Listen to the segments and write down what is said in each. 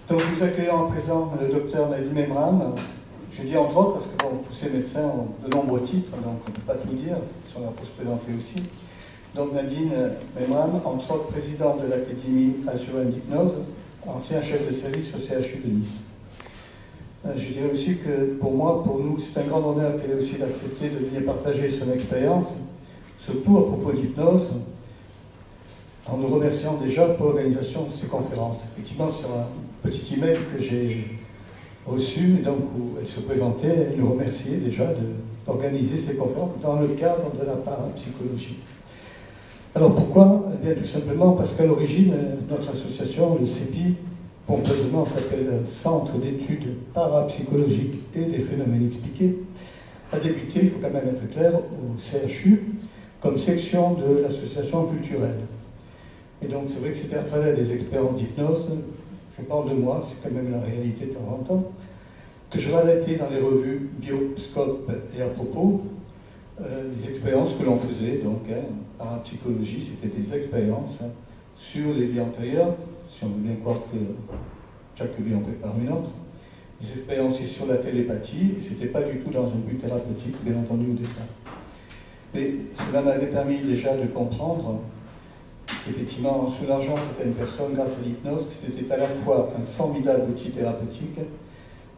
Donc nous accueillons à présent le docteur Nadim Emram. Je dis entre autres parce que bon, tous ces médecins ont de nombreux titres, donc on ne peut pas tout dire, si on a pour se présenter aussi. Donc Nadim Emram, entre autres président de l'Académie Azuréenne d'hypnose, ancien chef de service au CHU de Nice. Je dirais aussi que pour moi, pour nous, c'est un grand honneur qu'elle ait aussi d'accepter de venir partager son expérience, surtout à propos d'hypnose, en nous remerciant déjà pour l'organisation de ces conférences. Effectivement, sur un petit email que j'ai reçu, donc, où elle se présentait, elle nous remerciait déjà d'organiser ces conférences dans le cadre de la parapsychologie. Alors pourquoi? Eh bien, tout simplement parce qu'à l'origine, notre association, le CEPI, pompeusement s'appelle Centre d'études parapsychologiques et des phénomènes expliqués, a débuté, il faut quand même être clair, au CHU, comme section de l'association culturelle. Et donc c'est vrai que c'était à travers des expériences d'hypnose, je parle de moi, c'est quand même la réalité de temps en temps, que je relatais dans les revues Bioscope et à propos des expériences que l'on faisait, donc parapsychologie, c'était des expériences sur les vies antérieures, si on veut bien croire que chaque vie en prépare une autre, des expériences aussi sur la télépathie, et c'était pas du tout dans un but thérapeutique, bien entendu au départ. Mais cela m'avait permis déjà de comprendre qu'effectivement, en soulageant certaines personnes grâce à l'hypnose, que c'était à la fois un formidable outil thérapeutique,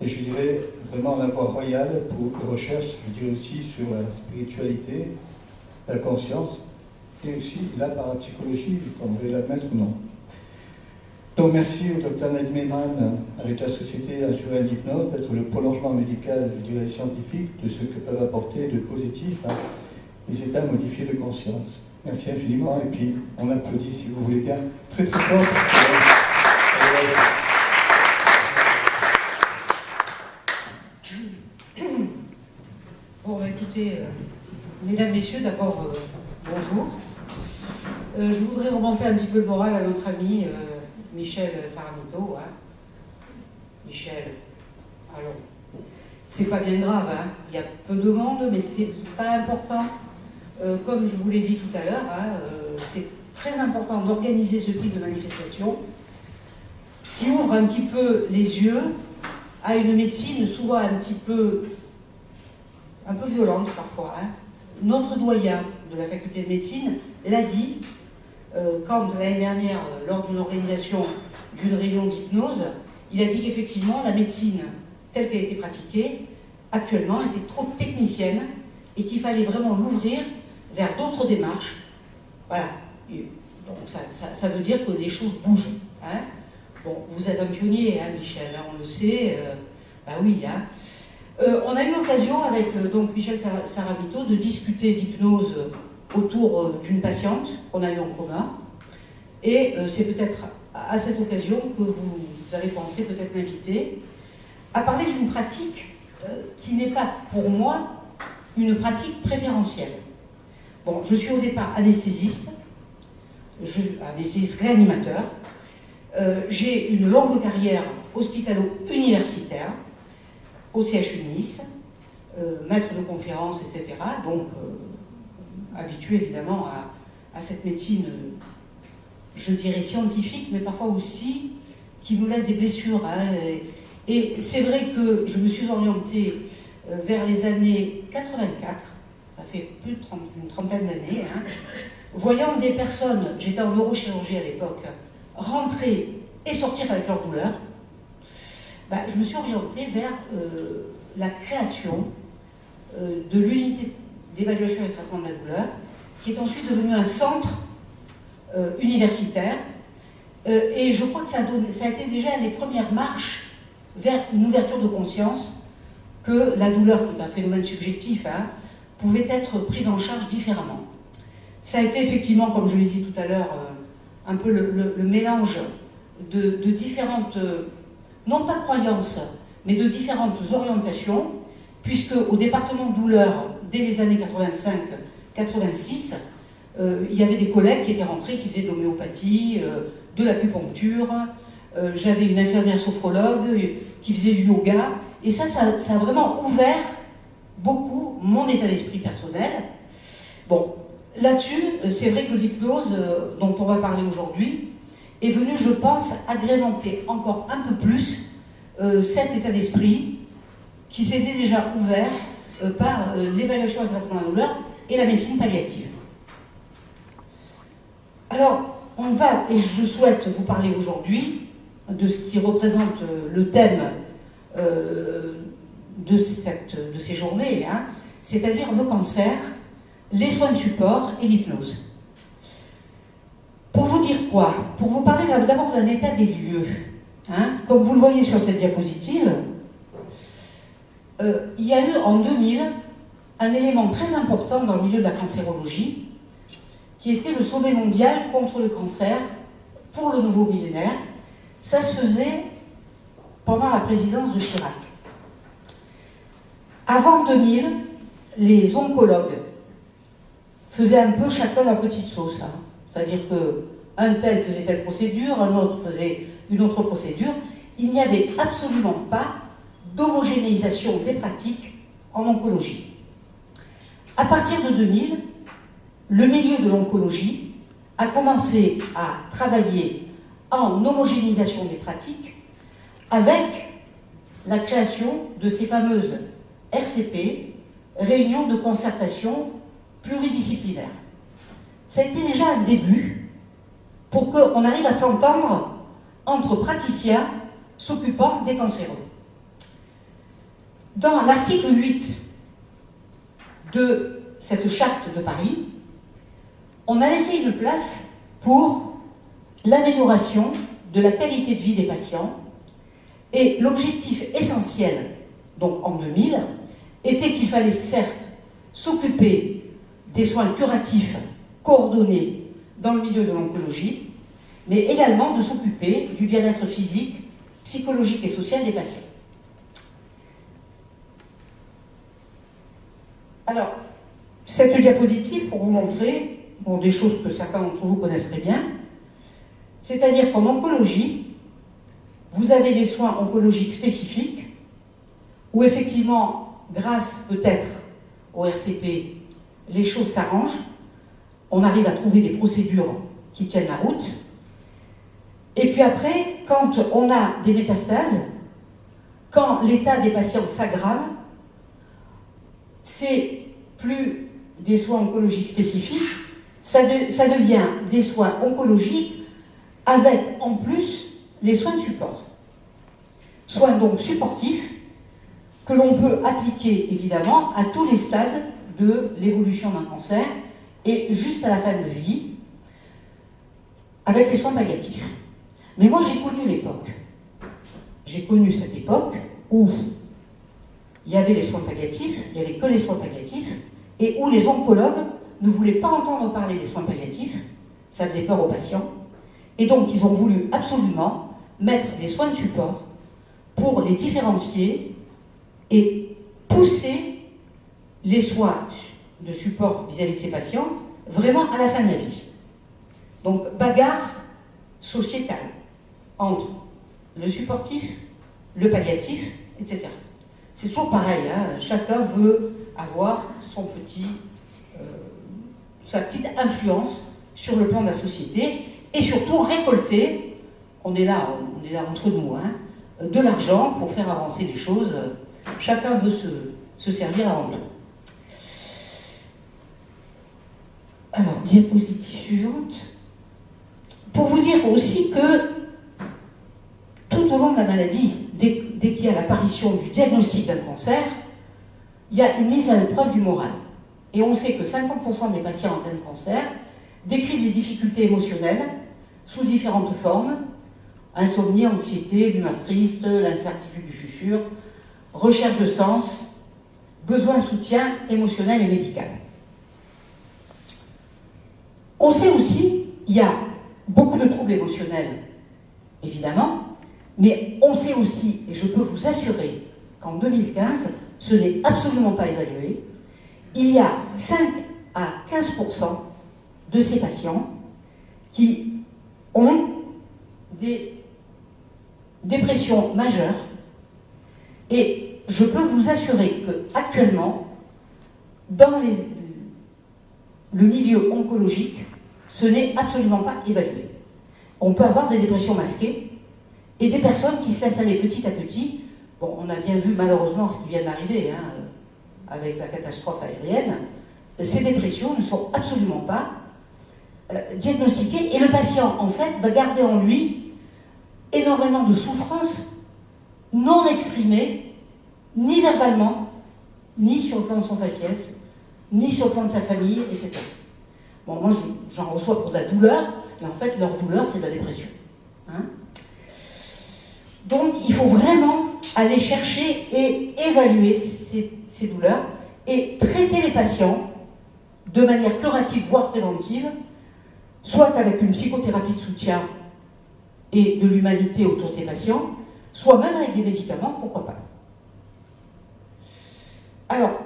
et je dirais vraiment la voie royale pour les recherches, je dirais aussi sur la spiritualité, la conscience, et aussi la parapsychologie, qu'on veut l'admettre ou non. Donc merci au Dr Nadim Emram, avec la Société Azuréenne d'hypnose, d'être le prolongement médical, je dirais scientifique, de ce que peuvent apporter de positif les états modifiés de conscience. Merci infiniment, et puis on applaudit, si vous voulez bien, très très fort. Bon, écoutez, mesdames, messieurs, d'abord, bonjour. Je voudrais remonter un petit peu le moral à notre ami Michel Saramito. Michel, alors, c'est pas bien grave, il y a peu de monde, mais c'est pas important. Comme je vous l'ai dit tout à l'heure, c'est très important d'organiser ce type de manifestation qui ouvre un petit peu les yeux à une médecine souvent un peu violente parfois. Notre doyen de la faculté de médecine l'a dit quand l'année dernière, lors d'une organisation d'une réunion d'hypnose, il a dit qu'effectivement la médecine telle qu'elle était pratiquée actuellement était trop technicienne et qu'il fallait vraiment l'ouvrir vers d'autres démarches. Voilà. Et donc ça veut dire que les choses bougent. Bon, vous êtes un pionnier, Michel, on le sait. Bah oui. On a eu l'occasion avec donc Michel Saramito de discuter d'hypnose autour d'une patiente qu'on a eue en commun. Et c'est peut-être à cette occasion que vous avez pensé peut-être m'inviter à parler d'une pratique qui n'est pas pour moi une pratique préférentielle. Bon, je suis au départ anesthésiste, anesthésiste réanimateur. J'ai une longue carrière hospitalo-universitaire au CHU de Nice, maître de conférences, etc. Donc, habitué évidemment à cette médecine, je dirais scientifique, mais parfois aussi qui nous laisse des blessures. Et c'est vrai que je me suis orientée vers les années 84, ça fait plus de une trentaine d'années, voyant des personnes, j'étais en neurochirurgie à l'époque, rentrer et sortir avec leur douleur, je me suis orientée vers la création de l'unité d'évaluation et de traitement de la douleur, qui est ensuite devenue un centre universitaire. Et je crois que ça a été déjà les premières marches vers une ouverture de conscience que la douleur, qui est un phénomène subjectif, pouvait être prise en charge différemment. Ça a été effectivement, comme je l'ai dit tout à l'heure, un peu le mélange de différentes, non pas croyances, mais de différentes orientations, puisque au département de douleur, dès les années 85-86, il y avait des collègues qui étaient rentrés, qui faisaient de l'homéopathie, de l'acupuncture. J'avais une infirmière sophrologue qui faisait du yoga. Et ça a vraiment ouvert beaucoup mon état d'esprit personnel. Bon, là-dessus, c'est vrai que l'hypnose dont on va parler aujourd'hui est venu, je pense, agrémenter encore un peu plus cet état d'esprit qui s'était déjà ouvert par l'évaluation et le traitement de la douleur et la médecine palliative. Alors, on va, et je souhaite vous parler aujourd'hui de ce qui représente le thème de ces journées, hein, c'est-à-dire le cancer, les soins de support et l'hypnose. Pour vous dire quoi? Pour vous parler d'abord d'un état des lieux. Hein, comme vous le voyez sur cette diapositive, il y a eu en 2000 un élément très important dans le milieu de la cancérologie, qui était le sommet mondial contre le cancer pour le nouveau millénaire. Ça se faisait pendant la présidence de Chirac. Avant 2000, les oncologues faisaient un peu chacun leur petite sauce. Hein. C'est-à-dire qu'un tel faisait telle procédure, un autre faisait une autre procédure. Il n'y avait absolument pas d'homogénéisation des pratiques en oncologie. À partir de 2000, le milieu de l'oncologie a commencé à travailler en homogénéisation des pratiques avec la création de ces fameuses RCP, réunions de concertation pluridisciplinaires. Ça a été déjà un début pour qu'on arrive à s'entendre entre praticiens s'occupant des cancéreux. Dans l'article 8 de cette charte de Paris, on a laissé une place pour l'amélioration de la qualité de vie des patients et l'objectif essentiel, donc en 2000, était qu'il fallait certes s'occuper des soins curatifs coordonnés dans le milieu de l'oncologie, mais également de s'occuper du bien-être physique, psychologique et social des patients. Alors, cette diapositive, pour vous montrer des choses que certains d'entre vous connaissent très bien, c'est-à-dire qu'en oncologie, vous avez des soins oncologiques spécifiques, où effectivement, grâce peut-être au RCP, les choses s'arrangent, on arrive à trouver des procédures qui tiennent la route. Et puis après, quand on a des métastases, quand l'état des patients s'aggrave, c'est plus des soins oncologiques spécifiques, ça devient des soins oncologiques avec en plus les soins de support. Soins donc supportifs que l'on peut appliquer évidemment à tous les stades de l'évolution d'un cancer et jusqu'à la fin de vie avec les soins palliatifs. Mais moi j'ai connu l'époque. J'ai connu cette époque où il y avait les soins palliatifs, il n'y avait que les soins palliatifs, et où les oncologues ne voulaient pas entendre parler des soins palliatifs, ça faisait peur aux patients, et donc ils ont voulu absolument mettre des soins de support pour les différencier et pousser les soins de support vis-à-vis de ces patients vraiment à la fin de la vie. Donc bagarre sociétale entre le supportif, le palliatif, etc. C'est toujours pareil, hein, chacun veut avoir sa petite influence sur le plan de la société et surtout récolter, on est là entre nous, hein, de l'argent pour faire avancer les choses. Chacun veut se servir avant tout. Alors, diapositive suivante. Pour vous dire aussi que tout au long de la maladie, dès qu'il y a l'apparition du diagnostic d'un cancer, il y a une mise à l'épreuve du moral. Et on sait que 50% des patients atteints de cancer décrivent des difficultés émotionnelles sous différentes formes: insomnie, anxiété, l'humeur triste, l'incertitude du futur, recherche de sens, besoin de soutien émotionnel et médical. On sait aussi, il y a beaucoup de troubles émotionnels, évidemment, mais on sait aussi, et je peux vous assurer qu'en 2015, ce n'est absolument pas évalué, il y a 5 à 15% de ces patients qui ont des dépressions majeures, et je peux vous assurer qu'actuellement, dans le milieu oncologique, ce n'est absolument pas évalué. On peut avoir des dépressions masquées et des personnes qui se laissent aller petit à petit. Bon, on a bien vu malheureusement ce qui vient d'arriver avec la catastrophe aérienne. Ces dépressions ne sont absolument pas diagnostiquées et le patient, en fait, va garder en lui énormément de souffrances non exprimées, ni verbalement, ni sur le plan de son faciès, ni sur le plan de sa famille, etc. Bon, moi, j'en reçois pour de la douleur, mais en fait, leur douleur, c'est de la dépression. Hein? Donc, il faut vraiment aller chercher et évaluer ces douleurs et traiter les patients de manière curative, voire préventive, soit avec une psychothérapie de soutien et de l'humanité autour de ces patients, soit même avec des médicaments, pourquoi pas. Alors,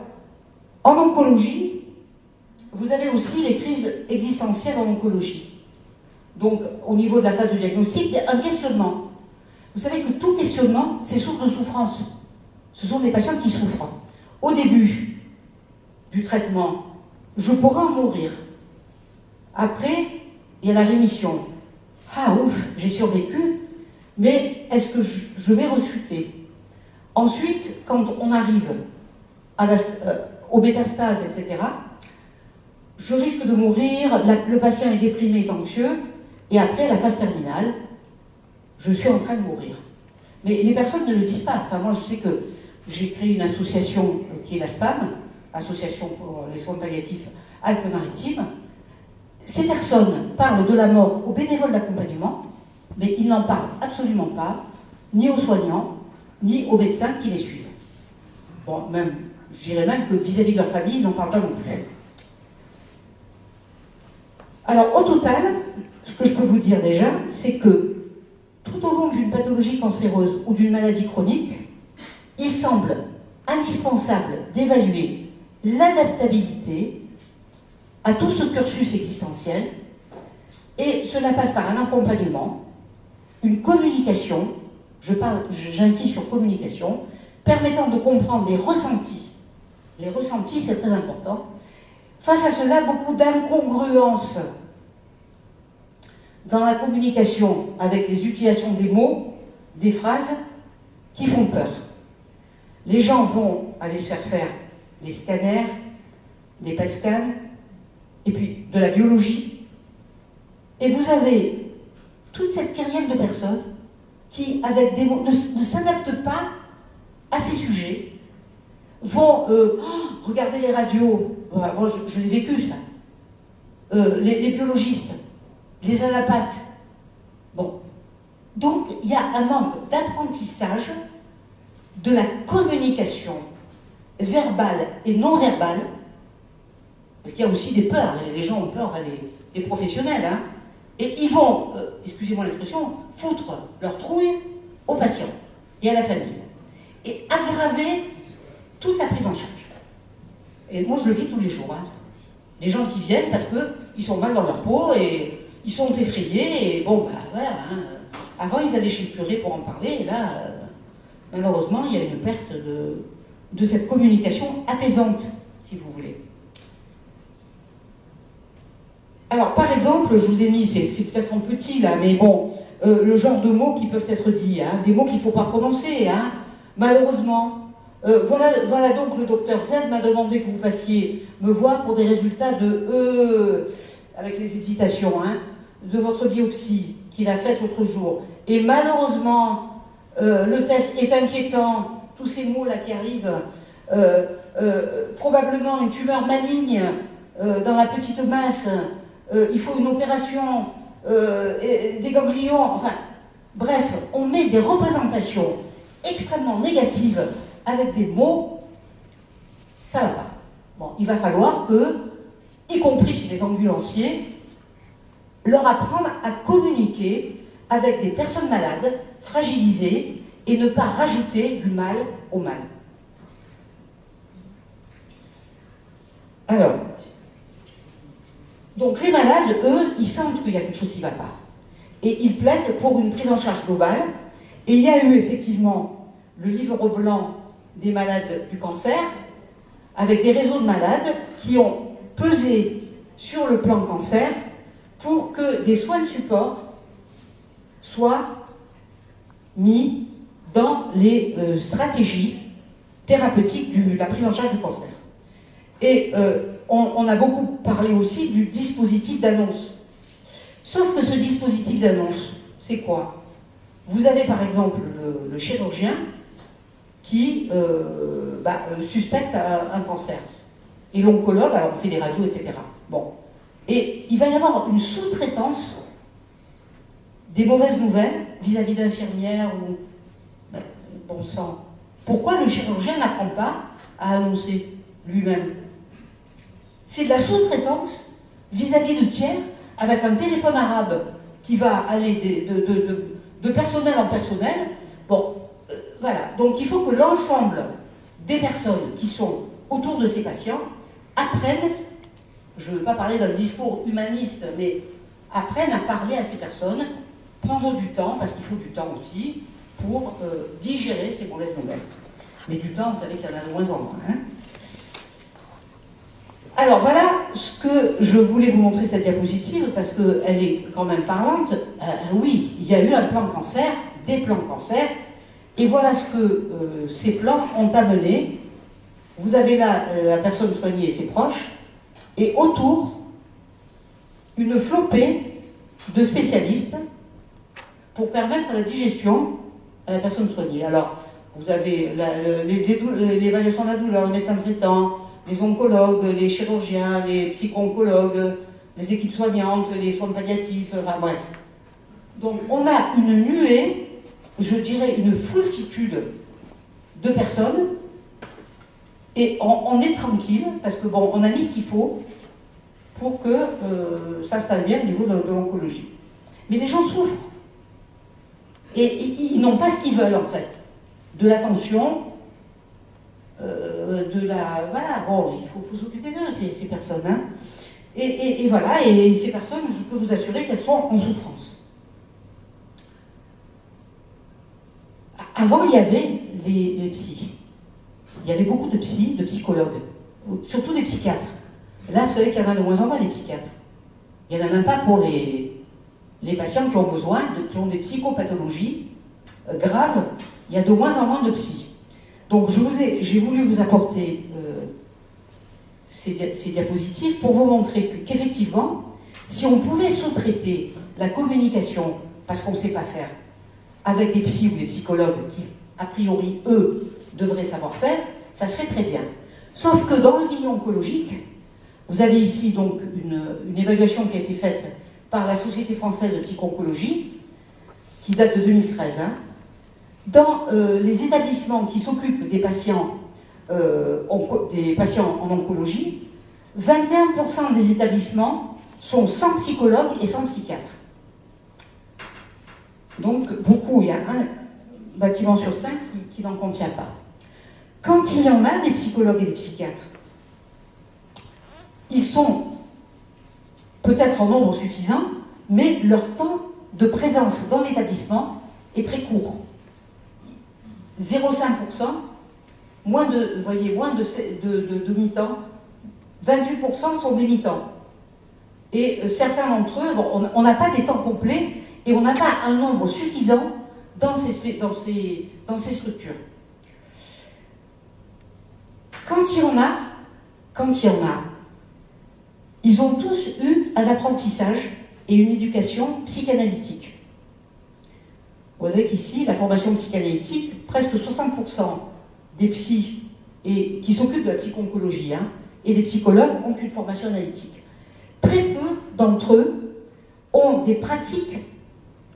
en oncologie, vous avez aussi les crises existentielles en oncologie. Donc, au niveau de la phase de diagnostic, il y a un questionnement. Vous savez que tout questionnement, c'est source de souffrance. Ce sont des patients qui souffrent. Au début du traitement, je pourrais en mourir. Après, il y a la rémission. Ah ouf, j'ai survécu, mais est-ce que je vais rechuter? Ensuite, quand on arrive aux métastases, etc., je risque de mourir, le patient est déprimé, est anxieux, et après, la phase terminale, je suis en train de mourir. Mais les personnes ne le disent pas. Enfin, moi, je sais que j'ai créé une association qui est la SPAM, Association pour les soins palliatifs Alpes-Maritimes. Ces personnes parlent de la mort aux bénévoles d'accompagnement, mais ils n'en parlent absolument pas, ni aux soignants, ni aux médecins qui les suivent. Bon, même, je dirais même que vis-à-vis de leur famille, ils n'en parlent pas non plus. Alors, au total, ce que je peux vous dire déjà, c'est que tout au long d'une pathologie cancéreuse ou d'une maladie chronique, il semble indispensable d'évaluer l'adaptabilité à tout ce cursus existentiel, et cela passe par un accompagnement, une communication, j'insiste sur communication, permettant de comprendre les ressentis. Les ressentis, c'est très important. Face à cela, beaucoup d'incongruences dans la communication avec les utilisations des mots, des phrases qui font peur. Les gens vont aller se faire les scanners, des PET scans, et puis de la biologie. Et vous avez toute cette kyrielle de personnes qui, avec des mots, ne s'adaptent pas à ces sujets, vont regarder les radios. Moi, je l'ai vécu, ça. Les biologistes, les allopathes. Bon. Donc, il y a un manque d'apprentissage de la communication verbale et non verbale, parce qu'il y a aussi des peurs. Les gens ont peur, les professionnels, hein, et ils vont, excusez-moi l'expression, foutre leur trouille aux patients et à la famille, et aggraver toute la prise en charge. Et moi, je le vis tous les jours. Hein. Les gens qui viennent parce qu'ils sont mal dans leur peau et ils sont effrayés, et bon, bah voilà. Hein. Avant, ils allaient chez le curé pour en parler, et là, malheureusement, il y a une perte de cette communication apaisante, si vous voulez. Alors, par exemple, je vous ai mis, c'est peut-être en petit là, mais bon, le genre de mots qui peuvent être dits, hein, des mots qu'il ne faut pas prononcer, hein, malheureusement. Voilà donc le docteur Z m'a demandé que vous passiez me voir pour des résultats de avec les hésitations, hein, de votre biopsie qu'il a faite l'autre jour. Et malheureusement, le test est inquiétant, tous ces mots-là qui arrivent, probablement une tumeur maligne dans la petite masse, il faut une opération, des ganglions, enfin, bref, on met des représentations extrêmement négatives avec des mots, ça va pas. Bon, il va falloir que, y compris chez les ambulanciers, leur apprendre à communiquer avec des personnes malades, fragilisées, et ne pas rajouter du mal au mal. Alors, donc les malades, eux, ils sentent qu'il y a quelque chose qui ne va pas. Et ils plaident pour une prise en charge globale. Et il y a eu effectivement le livre blanc des malades du cancer, avec des réseaux de malades qui ont pesé sur le plan cancer pour que des soins de support soient mis dans les stratégies thérapeutiques de la prise en charge du cancer. Et on a beaucoup parlé aussi du dispositif d'annonce. Sauf que ce dispositif d'annonce, c'est quoi? Vous avez par exemple le chirurgien qui suspecte un cancer. Et l'oncologue, alors on fait des radios, etc. Bon. Et il va y avoir une sous-traitance des mauvaises nouvelles vis-à-vis d'infirmières ou... bon sang. Pourquoi le chirurgien n'apprend pas à annoncer lui-même? C'est de la sous-traitance vis-à-vis de tiers avec un téléphone arabe qui va aller de personnel en personnel. Bon, voilà. Donc il faut que l'ensemble des personnes qui sont autour de ces patients apprennent, je ne veux pas parler d'un discours humaniste, mais apprennent à parler à ces personnes, prendre du temps, parce qu'il faut du temps aussi, pour digérer ces mauvaises nouvelles. Mais du temps, vous savez qu'il y en a de moins en moins. Hein. Alors voilà ce que je voulais vous montrer, cette diapositive, parce qu'elle est quand même parlante. Oui, il y a eu un plan cancer, des plans cancer, et voilà ce que ces plans ont amené. Vous avez là la personne soignée et ses proches, et autour, une flopée de spécialistes pour permettre la digestion à la personne soignée. Alors, vous avez l'évaluation de la douleur, le médecin traitant, les oncologues, les chirurgiens, les psycho-oncologues, les équipes soignantes, les soins palliatifs, enfin bref. Donc on a une nuée, je dirais une foultitude de personnes, et on est tranquille, parce que bon, on a mis ce qu'il faut pour que ça se passe bien au niveau de l'oncologie. Mais les gens souffrent. Et ils n'ont pas ce qu'ils veulent en fait. De l'attention, voilà, bon, il faut s'occuper d'eux, ces personnes. Hein. Et voilà, et ces personnes, je peux vous assurer qu'elles sont en souffrance. Avant, il y avait les psys. Il y avait beaucoup de psys, de psychologues, surtout des psychiatres. Là, vous savez qu'il y en a de moins en moins des psychiatres. Il n'y en a même pas pour les patients qui ont besoin, qui ont des psychopathologies graves. Il y a de moins en moins de psys. Donc j'ai voulu vous apporter ces diapositives pour vous montrer qu'effectivement, si on pouvait sous-traiter la communication, parce qu'on ne sait pas faire, avec des psys ou des psychologues qui, a priori, eux, devraient savoir faire, ça serait très bien. Sauf que dans le milieu oncologique, vous avez ici donc une évaluation qui a été faite par la Société française de psycho-oncologie, qui date de 2013, hein. Dans les établissements qui s'occupent des patients en oncologie, 21% des établissements sont sans psychologue et sans psychiatre. Donc, beaucoup, il y a un bâtiment sur 5 qui n'en contient pas. Quand il y en a des psychologues et des psychiatres, ils sont peut-être en nombre suffisant, mais leur temps de présence dans l'établissement est très court. 0,5%, moins de mi-temps, 28% sont des mi-temps. Et certains d'entre eux, bon, on n'a pas des temps complets et on n'a pas un nombre suffisant dans ces structures. Quand il y en a, ils ont tous eu un apprentissage et une éducation psychanalytique. Vous voyez qu'ici, la formation psychanalytique, presque 60% des psys qui s'occupent de la psycho-oncologie et des psychologues ont une formation analytique. Très peu d'entre eux ont des pratiques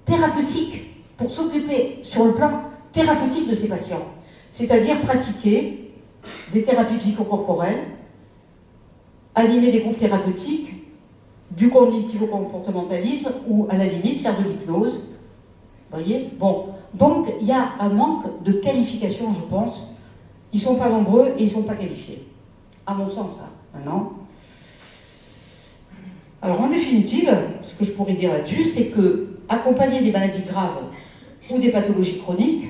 thérapeutiques pour s'occuper sur le plan thérapeutique de ces patients. C'est-à-dire pratiquer des thérapies psychocorporelles, animer des groupes thérapeutiques, du cognitivo-comportementalisme ou à la limite faire de l'hypnose. Vous voyez? Bon, donc il y a un manque de qualification, je pense. Ils ne sont pas nombreux et ils ne sont pas qualifiés. À mon sens, ça, maintenant. Alors en définitive, ce que je pourrais dire là-dessus, c'est que accompagner des maladies graves ou des pathologies chroniques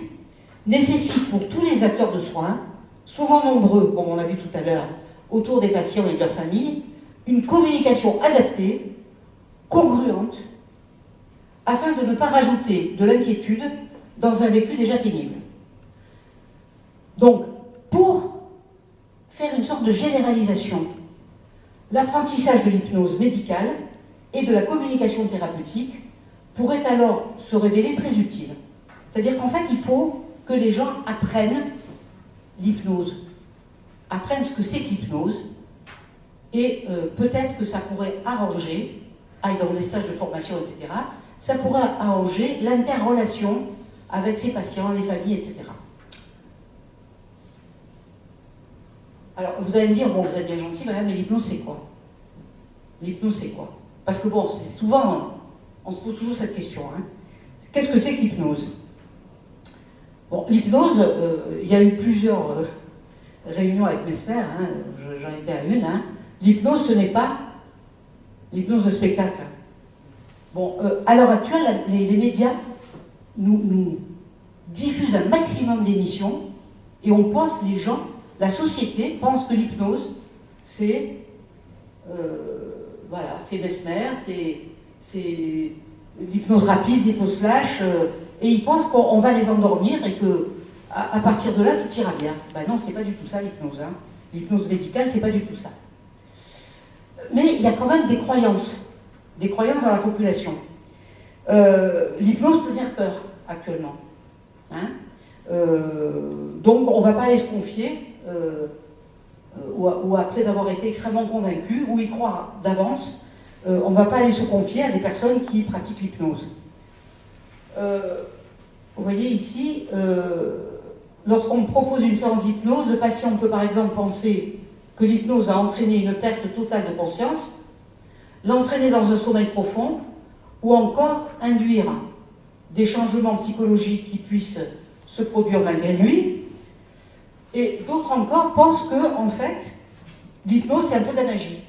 nécessite pour tous les acteurs de soins, souvent nombreux, comme on l'a vu tout à l'heure, autour des patients et de leurs familles, une communication adaptée, congruente, afin de ne pas rajouter de l'inquiétude dans un vécu déjà pénible. Donc, pour faire une sorte de généralisation, l'apprentissage de l'hypnose médicale et de la communication thérapeutique pourrait alors se révéler très utile. C'est-à-dire qu'en fait, il faut que les gens apprennent l'hypnose, apprennent ce que c'est que l'hypnose, et peut-être que ça pourrait arranger, dans des stages de formation, etc., ça pourrait arranger l'interrelation avec ses patients, les familles, etc. Alors, vous allez me dire, bon, vous êtes bien gentil, madame, mais l'hypnose, c'est quoi? L'hypnose, c'est quoi? Parce que bon, c'est souvent, on se pose toujours cette question. Hein. Qu'est-ce que c'est que l'hypnose? Bon, l'hypnose, il y a eu plusieurs réunions avec Mesmer, hein, j'en étais à une. Hein. L'hypnose, ce n'est pas l'hypnose de spectacle. Bon, à l'heure actuelle, les médias nous diffusent un maximum d'émissions et on pense, les gens, la société pense que l'hypnose, c'est voilà, c'est Mesmer, c'est l'hypnose rapide, l'hypnose flash, et ils pensent qu'on va les endormir et que à partir de là, tout ira bien. Ben non, c'est pas du tout ça l'hypnose. Hein. L'hypnose médicale, c'est pas du tout ça. Mais il y a quand même des croyances dans la population. L'hypnose peut faire peur actuellement. Hein. Donc on ne va pas aller se confier, ou après avoir été extrêmement convaincu, ou y croire d'avance, on ne va pas aller se confier à des personnes qui pratiquent l'hypnose. Vous voyez ici, lorsqu'on propose une séance d'hypnose, le patient peut par exemple penser que l'hypnose a entraîné une perte totale de conscience, l'entraîner dans un sommeil profond, ou encore induire des changements psychologiques qui puissent se produire malgré lui. Et d'autres encore pensent que, en fait, l'hypnose, c'est un peu de la magie.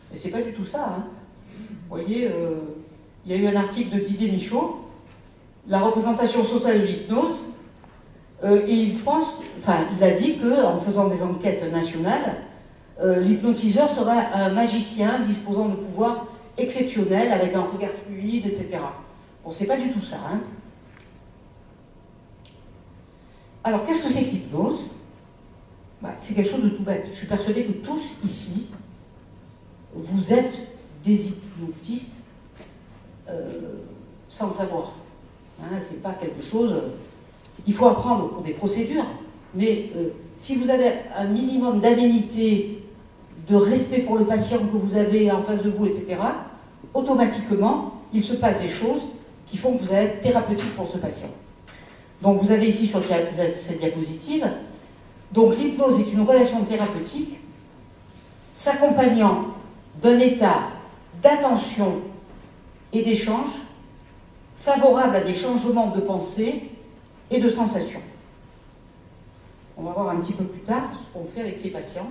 Mais c'est pas du tout ça. Hein. Vous voyez, il y a eu un article de Didier Michaud, la représentation sociale de l'hypnose, et il a dit qu'en faisant des enquêtes nationales, l'hypnotiseur serait un magicien disposant de pouvoirs exceptionnels, avec un regard fluide, etc. Bon, c'est pas du tout ça. Hein. Alors, qu'est-ce que c'est que l'hypnose? C'est quelque chose de tout bête. Je suis persuadée que tous ici, vous êtes des hypnotistes sans le savoir. Hein, c'est pas quelque chose... Il faut apprendre pour des procédures, mais si vous avez un minimum d'aménité, de respect pour le patient que vous avez en face de vous, etc., automatiquement, il se passe des choses qui font que vous allez être thérapeutique pour ce patient. Donc vous avez ici sur cette diapositive, donc l'hypnose est une relation thérapeutique s'accompagnant d'un état d'attention et d'échange favorable à des changements de pensée et de sensations. On va voir un petit peu plus tard ce qu'on fait avec ces patients.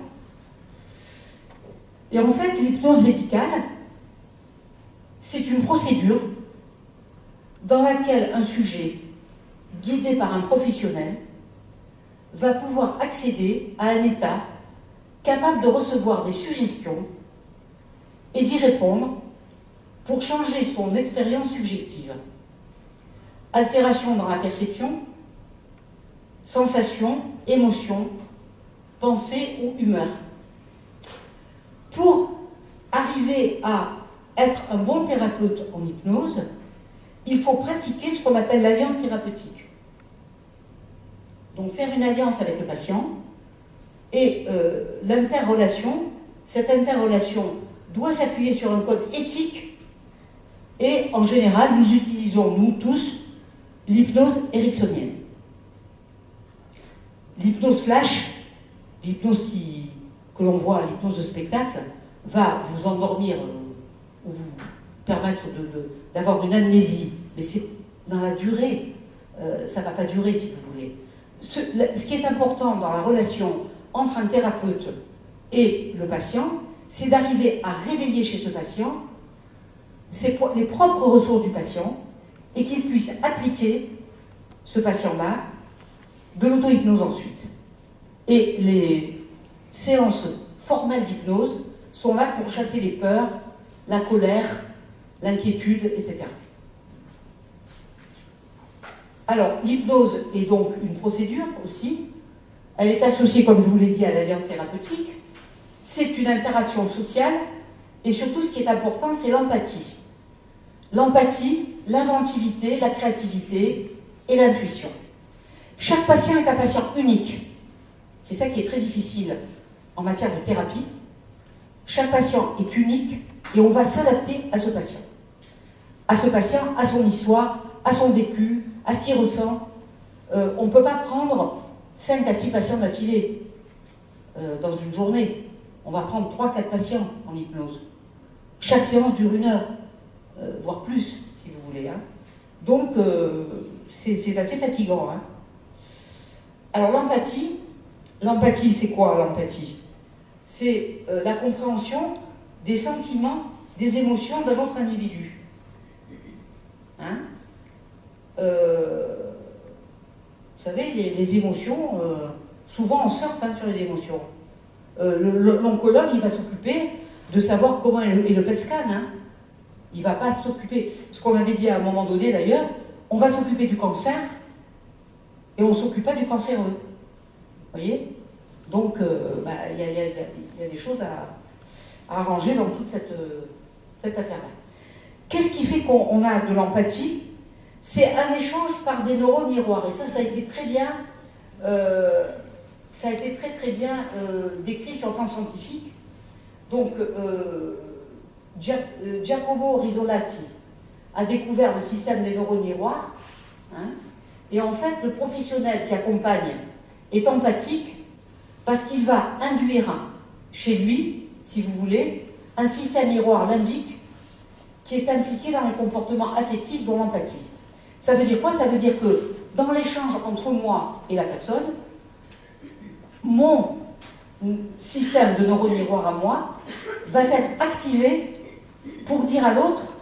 Et en fait, l'hypnose médicale, c'est une procédure dans laquelle un sujet, guidé par un professionnel, va pouvoir accéder à un état capable de recevoir des suggestions et d'y répondre pour changer son expérience subjective. Altération dans la perception, sensation, émotion, pensée ou humeur. Pour arriver à être un bon thérapeute en hypnose, il faut pratiquer ce qu'on appelle l'alliance thérapeutique. Donc faire une alliance avec le patient et l'interrelation, cette interrelation doit s'appuyer sur un code éthique et en général nous utilisons, nous tous, l'hypnose ericksonienne. L'hypnose flash, l'hypnose que l'on voit, l'hypnose de spectacle, va vous endormir ou vous permettre d'avoir une amnésie. Mais c'est dans la durée, ça ne va pas durer si vous voulez. Ce qui est important dans la relation entre un thérapeute et le patient, c'est d'arriver à réveiller chez ce patient les propres ressources du patient et qu'il puisse appliquer ce patient-là de l'auto-hypnose ensuite. Et les séances formelles d'hypnose sont là pour chasser les peurs, la colère, l'inquiétude, etc. Alors, l'hypnose est donc une procédure aussi. Elle est associée, comme je vous l'ai dit, à l'alliance thérapeutique. C'est une interaction sociale et surtout, ce qui est important, c'est l'empathie. L'empathie, l'inventivité, la créativité et l'intuition. Chaque patient est un patient unique. C'est ça qui est très difficile en matière de thérapie. Chaque patient est unique et on va s'adapter à ce patient. À ce patient, à son histoire, à son vécu, à ce qu'il ressent. On ne peut pas prendre 5 à 6 patients d'affilée dans une journée. On va prendre 3-4 patients en hypnose. Chaque séance dure 1 heure, voire plus, si vous voulez. Hein. Donc, c'est assez fatigant. Hein. Alors, l'empathie, c'est quoi l'empathie? C'est la compréhension des sentiments, des émotions d'un autre individu. Hein? Vous savez, les émotions, souvent on surfe sur les émotions. L'oncologue, il va s'occuper de savoir comment est le PET scan. Hein? Il ne va pas s'occuper, ce qu'on avait dit à un moment donné d'ailleurs, on va s'occuper du cancer et on ne s'occupe pas du cancéreux. Vous voyez? Donc, y a des choses à arranger dans toute cette affaire-là. Qu'est-ce qui fait qu'on a de l'empathie? C'est un échange par des neurones miroirs. Et ça a été très bien, très bien décrit sur le plan scientifique. Donc, Giacomo Rizzolatti a découvert le système des neurones miroirs. Hein, et en fait, le professionnel qui accompagne est empathique parce qu'il va induire chez lui, si vous voulez, un système miroir limbique qui est impliqué dans les comportements affectifs dont l'empathie. Ça veut dire quoi? Ça veut dire que dans l'échange entre moi et la personne, mon système de neurones miroirs à moi va être activé pour dire à l'autre,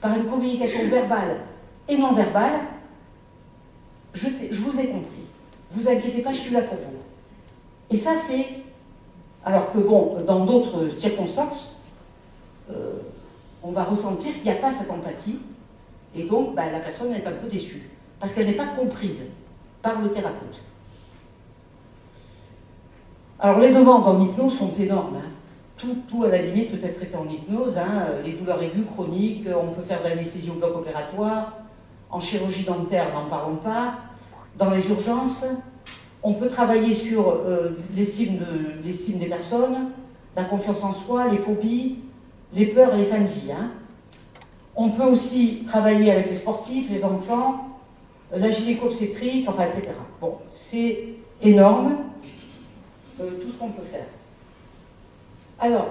par une communication verbale et non verbale, je vous ai compris. Vous inquiétez pas, je suis là pour vous. Et ça, c'est... Alors que, bon, dans d'autres circonstances, on va ressentir qu'il n'y a pas cette empathie, et donc la personne est un peu déçue, parce qu'elle n'est pas comprise par le thérapeute. Alors, les demandes en hypnose sont énormes. Hein. Tout, à la limite, peut être traité en hypnose. Hein. Les douleurs aiguës, chroniques, on peut faire de l'anesthésie au bloc opératoire. En chirurgie dentaire, n'en parlons pas. Dans les urgences, on peut travailler sur l'estime des personnes, la confiance en soi, les phobies, les peurs et les fins de vie. Hein. On peut aussi travailler avec les sportifs, les enfants, la gynéco-obstétrique, enfin, etc. Bon, c'est énorme, tout ce qu'on peut faire. Alors,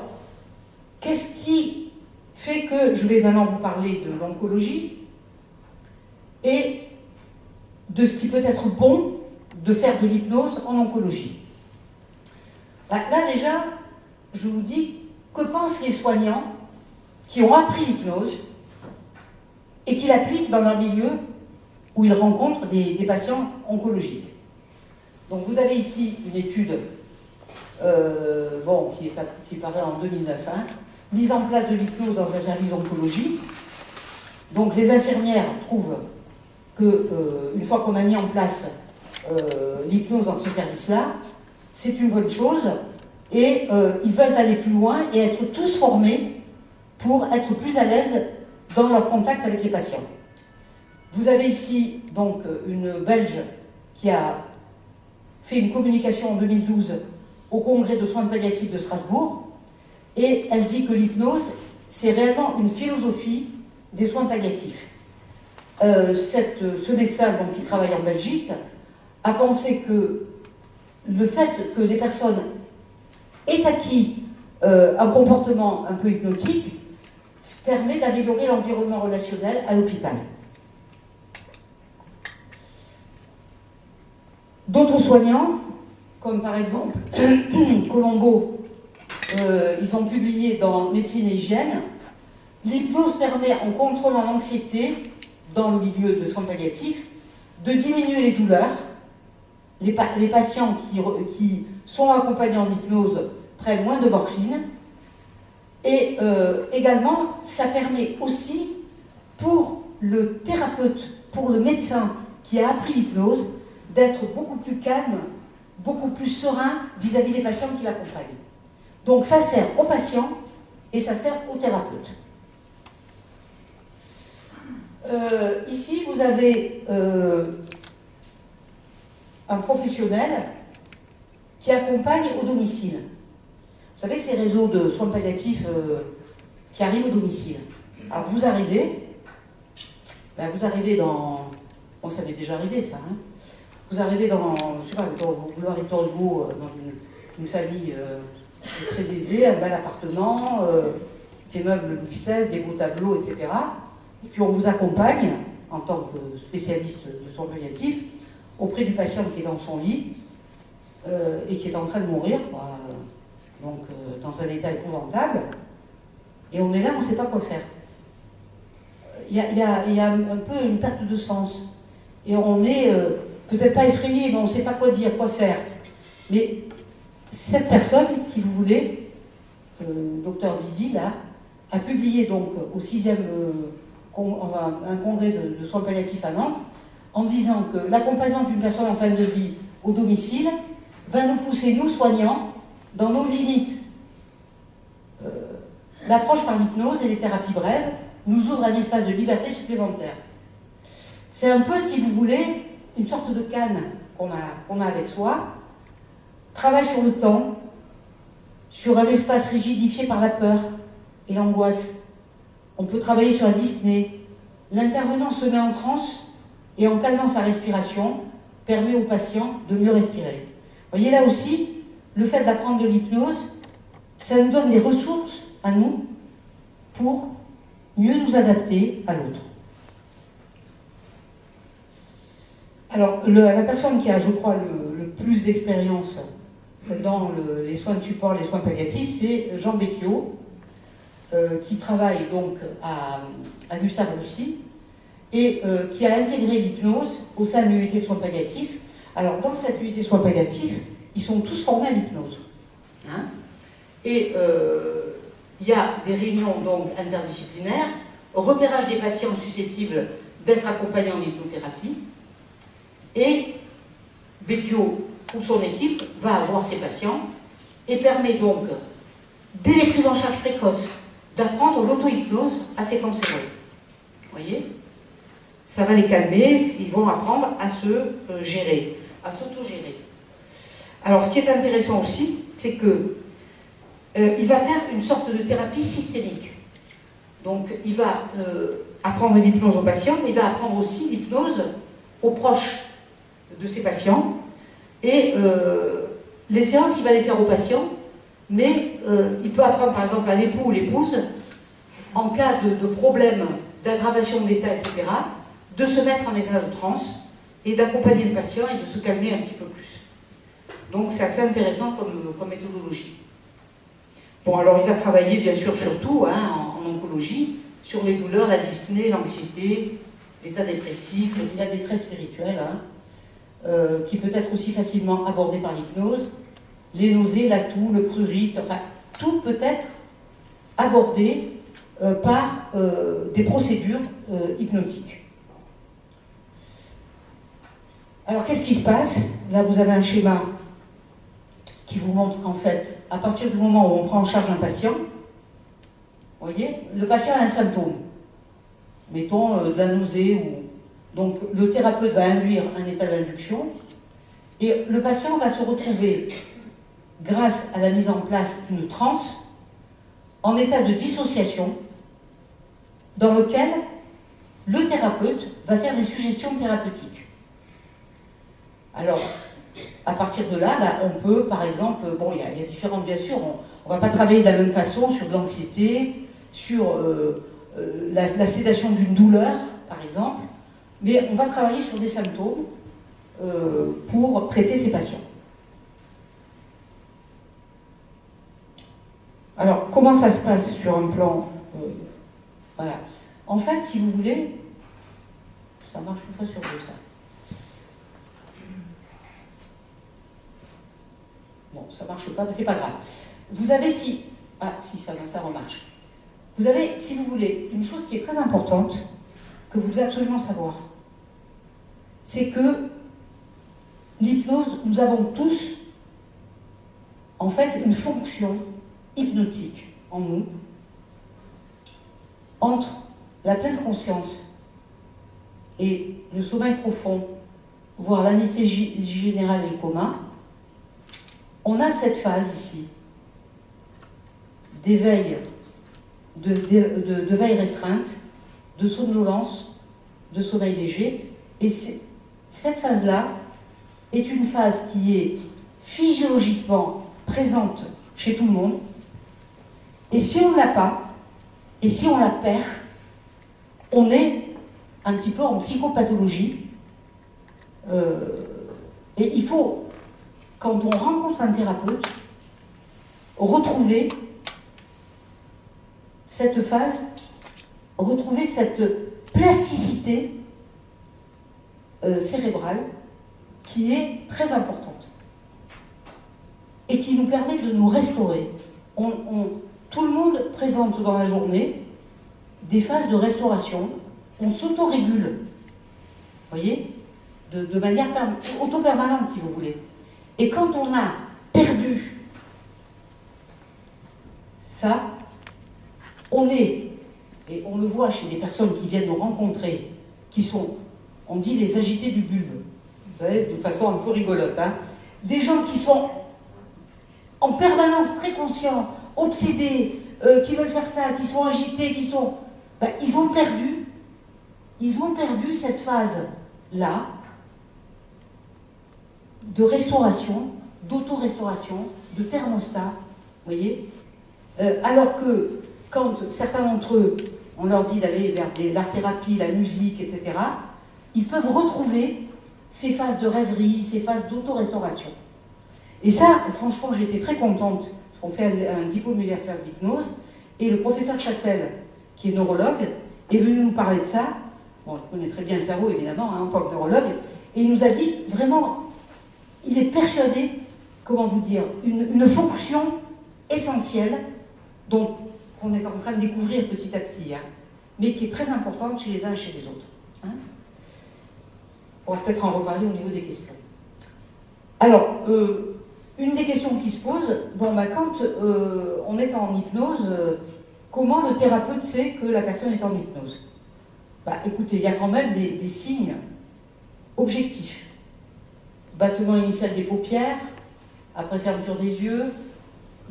qu'est-ce qui fait que je vais maintenant vous parler de l'oncologie et de ce qui peut être bon de faire de l'hypnose en oncologie. Là déjà, je vous dis, que pensent les soignants qui ont appris l'hypnose et qui l'appliquent dans leur milieu où ils rencontrent des patients oncologiques. Donc vous avez ici une étude qui paraît en 2009, hein, mise en place de l'hypnose dans un service d'oncologie. Donc les infirmières trouvent qu'une fois qu'on a mis en place l'hypnose dans ce service-là, c'est une bonne chose et ils veulent aller plus loin et être tous formés pour être plus à l'aise dans leur contact avec les patients. Vous avez ici donc une Belge qui a fait une communication en 2012 au Congrès de soins palliatifs de Strasbourg et elle dit que l'hypnose, c'est réellement une philosophie des soins palliatifs. Ce médecin donc, qui travaille en Belgique a pensé que le fait que les personnes aient acquis un comportement un peu hypnotique permet d'améliorer l'environnement relationnel à l'hôpital. D'autres soignants, comme par exemple Colombo, ils ont publié dans Médecine et Hygiène, l'hypnose permet, en contrôlant l'anxiété dans le milieu de soins palliatifs, de diminuer les douleurs. Les patients qui sont accompagnés en hypnose prennent moins de morphine. Et également, ça permet aussi pour le thérapeute, pour le médecin qui a appris l'hypnose, d'être beaucoup plus calme, beaucoup plus serein vis-à-vis des patients qui l'accompagnent. Donc ça sert aux patients et ça sert aux thérapeutes. Ici, vous avez un professionnel qui accompagne au domicile. Vous savez, ces réseaux de soins palliatifs qui arrivent au domicile. Alors vous arrivez dans... Bon, ça m'est déjà arrivé ça, hein. Vous arrivez dans, je sais pas, dans vos boulevards Victor Hugo, dans une famille très aisée, un bel appartement, des meubles Louis XVI, des beaux tableaux, etc. Et puis on vous accompagne, en tant que spécialiste de soins palliatifs, auprès du patient qui est dans son lit et qui est en train de mourir, quoi, donc dans un état épouvantable. Et on est là, on ne sait pas quoi faire. Il y a un peu une perte de sens. Et on est peut-être pas effrayé, mais on ne sait pas quoi dire, quoi faire. Mais cette personne, si vous voulez, docteur Didi, là, a publié donc au 6e un congrès de soins palliatifs à Nantes, en disant que l'accompagnement d'une personne en fin de vie au domicile va nous pousser, nous soignants, dans nos limites. L'approche par l'hypnose et les thérapies brèves nous ouvre un espace de liberté supplémentaire. C'est un peu, si vous voulez, une sorte de canne qu'on a avec soi. Travail sur le temps, sur un espace rigidifié par la peur et l'angoisse. On peut travailler sur la dyspnée. L'intervenant se met en transe et en calmant sa respiration, permet au patient de mieux respirer. Vous voyez, là aussi, le fait d'apprendre de l'hypnose, ça nous donne des ressources à nous pour mieux nous adapter à l'autre. Alors, la personne qui a, je crois, le plus d'expérience dans les soins de support, les soins palliatifs, c'est Jean Becchiot, qui travaille donc à Gustave Roussy et qui a intégré l'hypnose au sein de l'unité de soins palliatifs. Alors, dans cette unité de soins palliatifs, ils sont tous formés à l'hypnose. Hein, et il y a des réunions donc interdisciplinaires, repérage des patients susceptibles d'être accompagnés en hypnothérapie, et Becchiot ou son équipe va avoir ces patients et permet donc, dès les prises en charge précoces, d'apprendre l'auto-hypnose à ces cancéreux. Vous voyez? Ça va les calmer, ils vont apprendre à se gérer, à s'auto-gérer. Alors, ce qui est intéressant aussi, c'est que il va faire une sorte de thérapie systémique. Donc, il va apprendre l'hypnose aux patients, mais il va apprendre aussi l'hypnose aux proches de ces patients. Et les séances, il va les faire aux patients, mais il peut apprendre, par exemple, à l'époux ou l'épouse, en cas de problème, d'aggravation de l'état, etc., de se mettre en état de transe et d'accompagner le patient et de se calmer un petit peu plus. Donc, c'est assez intéressant comme méthodologie. Bon, alors il va travailler bien sûr surtout en oncologie, sur les douleurs, la dyspnée, l'anxiété, l'état dépressif, la détresse spirituelle, qui peut être aussi facilement abordée par l'hypnose, les nausées, la toux, le prurite, enfin, tout peut être abordé par des procédures hypnotiques. Alors, qu'est-ce qui se passe? Là, vous avez un schéma qui vous montre qu'en fait, à partir du moment où on prend en charge un patient, vous voyez, le patient a un symptôme, mettons de la nausée, donc le thérapeute va induire un état d'induction, et le patient va se retrouver, grâce à la mise en place d'une transe, en état de dissociation, dans lequel le thérapeute va faire des suggestions thérapeutiques. Alors, à partir de là, on peut, par exemple, bon, il y a différentes, bien sûr, on ne va pas travailler de la même façon sur de l'anxiété, sur la sédation d'une douleur, par exemple, mais on va travailler sur des symptômes pour traiter ces patients. Alors, comment ça se passe sur un plan voilà. En fait, si vous voulez, ça marche une fois sur deux, ça. Bon, ça ne marche pas, mais c'est pas grave. Vous avez ça remarche. Vous avez, si vous voulez, une chose qui est très importante, que vous devez absolument savoir. c'est que l'hypnose, nous avons tous, en fait, une fonction hypnotique en nous, entre la pleine conscience et le sommeil profond, voire l'anesthésie générale et le coma. On a cette phase ici d'éveil, de veille restreinte, de somnolence, de sommeil léger. Et cette phase-là est une phase qui est physiologiquement présente chez tout le monde. Et si on ne l'a pas, et si on la perd, on est un petit peu en psychopathologie. Et il faut, quand on rencontre un thérapeute, retrouver cette phase, retrouver cette plasticité cérébrale qui est très importante et qui nous permet de nous restaurer. Tout le monde présente dans la journée des phases de restauration. On s'autorégule, vous voyez, de manière auto-permanente, si vous voulez. Et quand on a perdu ça, on est, et on le voit chez des personnes qui viennent nous rencontrer, qui sont, on dit, les agités du bulbe, vous savez, de façon un peu rigolote, hein, des gens qui sont en permanence très conscients, obsédés, qui veulent faire ça, qui sont agités, qui sont... Ben, ils ont perdu cette phase-là de restauration, d'auto-restauration, de thermostat, vous voyez, alors que quand certains d'entre eux, on leur dit d'aller vers l'art-thérapie, la musique, etc., ils peuvent retrouver ces phases de rêverie, ces phases d'auto-restauration. Et ça, franchement, j'ai été très contente. On fait un diplôme universitaire d'hypnose, et le professeur Châtel, qui est neurologue, est venu nous parler de ça. Bon, il connaît très bien le cerveau, évidemment, hein, en tant que neurologue, et il nous a dit, vraiment, il est persuadé, comment vous dire, une fonction essentielle dont on est en train de découvrir petit à petit, hein, mais qui est très importante chez les uns et chez les autres. Hein. On va peut-être en reparler au niveau des questions. Alors, une des questions qui se pose, bon, bah, quand on est en hypnose, comment le thérapeute sait que la personne est en hypnose? Bah, écoutez, il y a quand même des signes objectifs. Battement initial des paupières, après fermeture des yeux,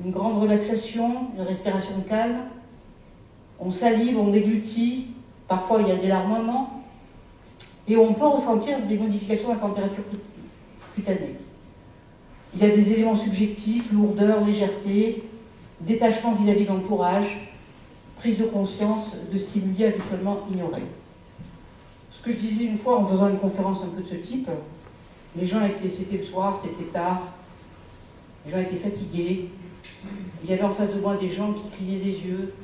une grande relaxation, une respiration calme, on salive, on déglutit, parfois il y a des larmoiements, et on peut ressentir des modifications de la température cutanée. Il y a des éléments subjectifs, lourdeur, légèreté, détachement vis-à-vis de l'entourage, prise de conscience de stimuli habituellement ignorés. Ce que je disais une fois en faisant une conférence un peu de ce type, les gens c'était le soir, c'était tard, les gens étaient fatigués, il y avait en face de moi des gens qui clignaient des yeux,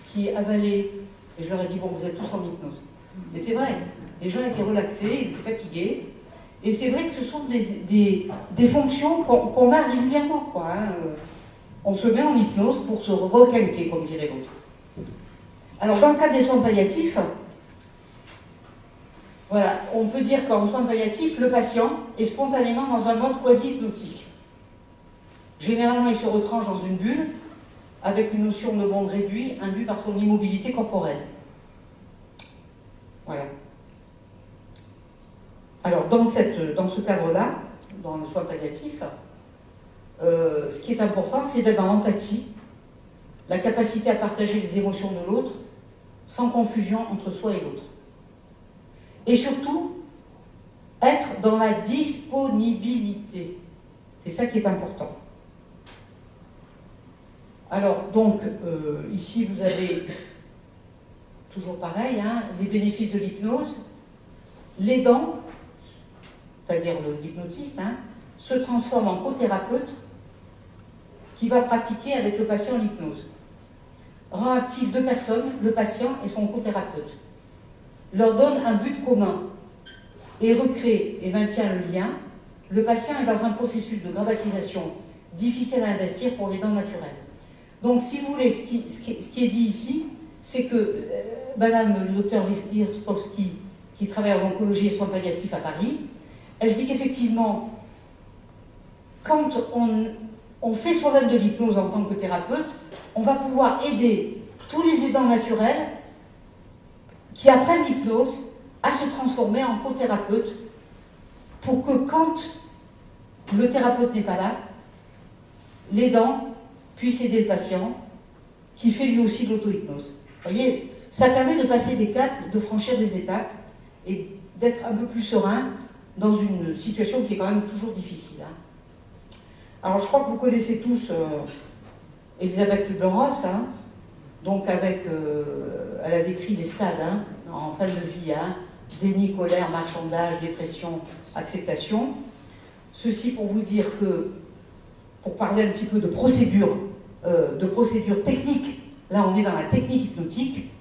qui avalaient, et je leur ai dit, bon, vous êtes tous en hypnose. Et c'est vrai, les gens étaient relaxés, ils étaient fatigués, et c'est vrai que ce sont des fonctions qu'on a régulièrement, quoi. Hein. On se met en hypnose pour se requinquer, comme dirait l'autre. Alors, dans le cadre des soins palliatifs, voilà, on peut dire qu'en soins palliatifs, le patient est spontanément dans un mode quasi-hypnotique. Généralement, il se retranche dans une bulle, avec une notion de monde réduit, induit par son immobilité corporelle. Voilà. Alors, dans ce cadre-là, dans le soin palliatif, ce qui est important, c'est d'être dans l'empathie, la capacité à partager les émotions de l'autre, sans confusion entre soi et l'autre. Et surtout, être dans la disponibilité. C'est ça qui est important. Alors, donc, ici, vous avez, toujours pareil, hein, les bénéfices de l'hypnose. L'aidant, c'est-à-dire l'hypnotiste, hein, se transforme en cothérapeute qui va pratiquer avec le patient l'hypnose. Rend actifs deux personnes, le patient et son cothérapeute. Leur donne un but commun et recrée et maintient le lien. Le patient est dans un processus de gravatisation difficile à investir pour l'aidant naturel. Donc, si vous voulez, ce qui est dit ici, c'est que Madame le docteur Witkowski, qui travaille en oncologie et soins palliatifs à Paris. Elle dit qu'effectivement, quand on fait soi-même de l'hypnose en tant que thérapeute, on va pouvoir aider tous les aidants naturels qui apprennent l'hypnose à se transformer en co-thérapeute pour que quand le thérapeute n'est pas là, l'aidant puisse aider le patient qui fait lui aussi de l'auto-hypnose. Vous voyez, ça permet de passer des caps, de franchir des étapes et d'être un peu plus serein dans une situation qui est quand même toujours difficile. Hein. Alors je crois que vous connaissez tous Elisabeth Kübler-Ross, hein. Donc elle a décrit les stades hein, en fin de vie, hein, déni, colère, marchandage, dépression, acceptation. Ceci pour vous dire que, pour parler un petit peu de procédure technique, là on est dans la technique hypnotique,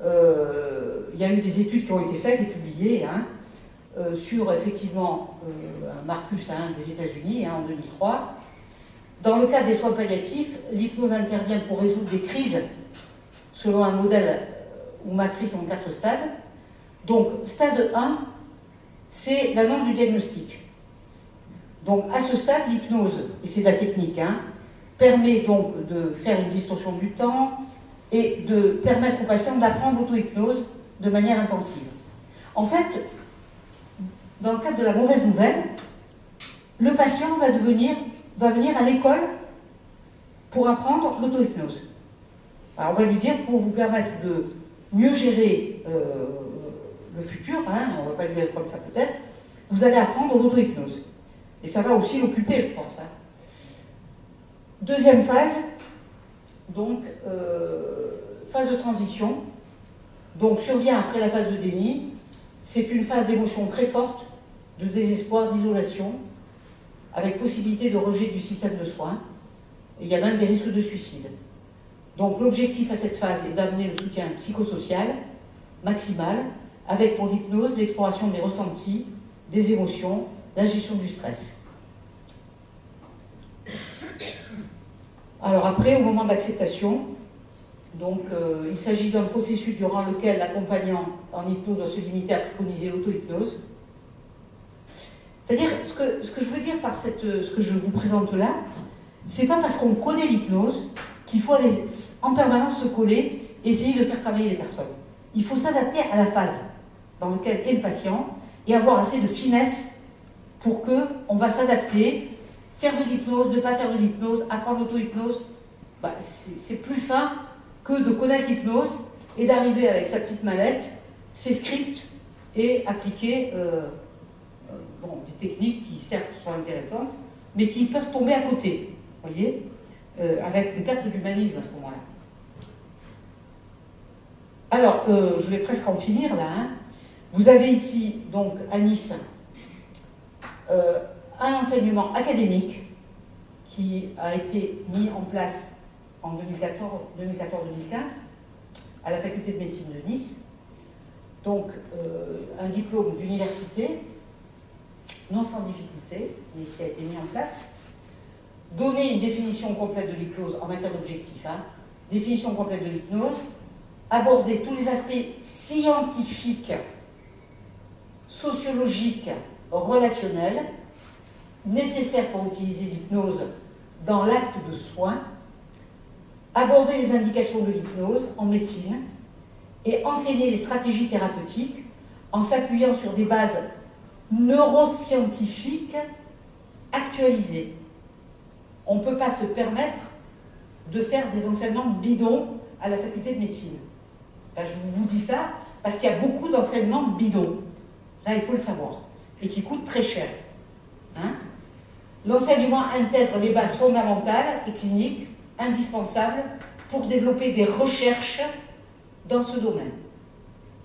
il y a eu des études qui ont été faites et publiées hein, sur effectivement Marcus hein, des États-Unis hein, en 2003. Dans le cas des soins palliatifs, l'hypnose intervient pour résoudre des crises selon un modèle ou matrice en 4 stades. Donc, stade 1, c'est l'annonce du diagnostic. Donc, à ce stade, l'hypnose, et c'est de la technique, hein, permet donc de faire une distorsion du temps et de permettre au patient d'apprendre l'auto-hypnose de manière intensive. En fait, dans le cadre de la mauvaise nouvelle, le patient va venir à l'école pour apprendre l'auto-hypnose. Alors on va lui dire, pour vous permettre de mieux gérer le futur, hein, on ne va pas lui dire comme ça peut-être, vous allez apprendre l'auto-hypnose. Et ça va aussi l'occuper, je pense. Hein. Deuxième phase, donc phase de transition. Donc survient après la phase de déni. C'est une phase d'émotion très forte, de désespoir, d'isolation, avec possibilité de rejet du système de soins. Et il y a même des risques de suicide. Donc l'objectif à cette phase est d'amener le soutien psychosocial maximal, avec pour l'hypnose l'exploration des ressentis, des émotions, la gestion du stress. Alors après, au moment d'acceptation, donc il s'agit d'un processus durant lequel l'accompagnant en hypnose doit se limiter à préconiser l'auto-hypnose. C'est-à-dire, ce que je veux dire par ce que je vous présente là, c'est pas parce qu'on connaît l'hypnose qu'il faut aller en permanence se coller et essayer de faire travailler les personnes. Il faut s'adapter à la phase dans laquelle est le patient et avoir assez de finesse pour qu'on va s'adapter, faire de l'hypnose, ne pas faire de l'hypnose, apprendre l'auto-hypnose. Bah, c'est plus fin que de connaître l'hypnose et d'arriver avec sa petite mallette, ses scripts et appliquer des techniques qui certes sont intéressantes, mais qui peuvent tomber à côté, vous voyez, avec une perte d'humanisme à ce moment-là. Alors, je vais presque en finir là. Hein. Vous avez ici, donc, à Nice, un enseignement académique qui a été mis en place en 2014-2015 à la faculté de médecine de Nice. Donc, un diplôme d'université, non sans difficulté, mais qui a été mis en place. Donner une définition complète de l'hypnose en matière d'objectifs, hein, définition complète de l'hypnose, aborder tous les aspects scientifiques, sociologiques, relationnels, nécessaires pour utiliser l'hypnose dans l'acte de soin, aborder les indications de l'hypnose en médecine et enseigner les stratégies thérapeutiques en s'appuyant sur des bases neuroscientifiques actualisées. On ne peut pas se permettre de faire des enseignements bidons à la faculté de médecine. Enfin, je vous dis ça parce qu'il y a beaucoup d'enseignements bidons. Là, il faut le savoir. Et qui coûtent très cher. Hein? L'enseignement intègre les bases fondamentales et cliniques indispensables pour développer des recherches dans ce domaine.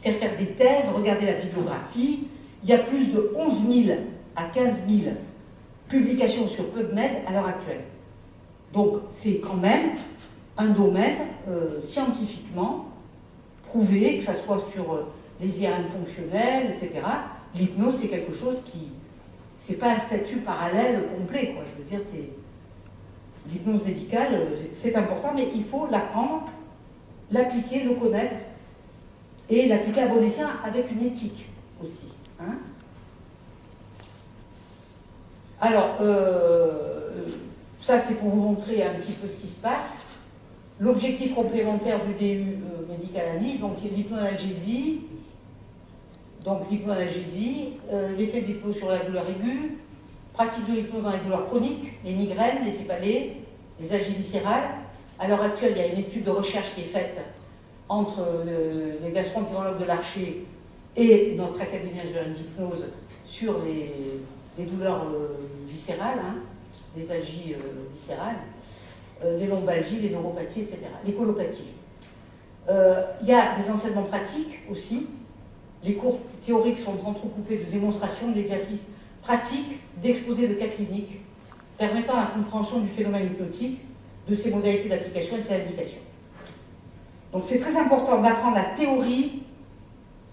Faire des thèses, regarder la bibliographie. Il y a plus de 11 000 à 15 000 publications sur PubMed à l'heure actuelle. Donc, c'est quand même un domaine scientifiquement prouvé, que ce soit sur les IRM fonctionnels, etc. L'hypnose, c'est quelque chose qui... c'est pas un statut parallèle complet, quoi. Je veux dire, c'est... L'hypnose médicale, c'est important, mais il faut l'apprendre, l'appliquer, le connaître, et l'appliquer à bon escient avec une éthique. aussi. Hein. Alors, ça c'est pour vous montrer un petit peu ce qui se passe. L'objectif complémentaire du DU médical à Nice, donc l'hypnoanalgésie, l'effet de l'hypnose sur la douleur aiguë, pratique de l'hypnose dans les douleurs chroniques, les migraines, les céphalées, les algies viscérales. À l'heure actuelle, il y a une étude de recherche qui est faite entre les gastro-entérologues de l'Archer et notre académie d'hypnose sur les douleurs viscérales, hein, les algies viscérales, les lombalgies, les neuropathies, etc., les colopathies. Il y a des enseignements pratiques aussi. Les cours théoriques sont entrecoupés de démonstrations, d'exercices pratiques, d'exposés de cas cliniques, permettant la compréhension du phénomène hypnotique, de ses modalités d'application et de ses indications. Donc c'est très important d'apprendre la théorie,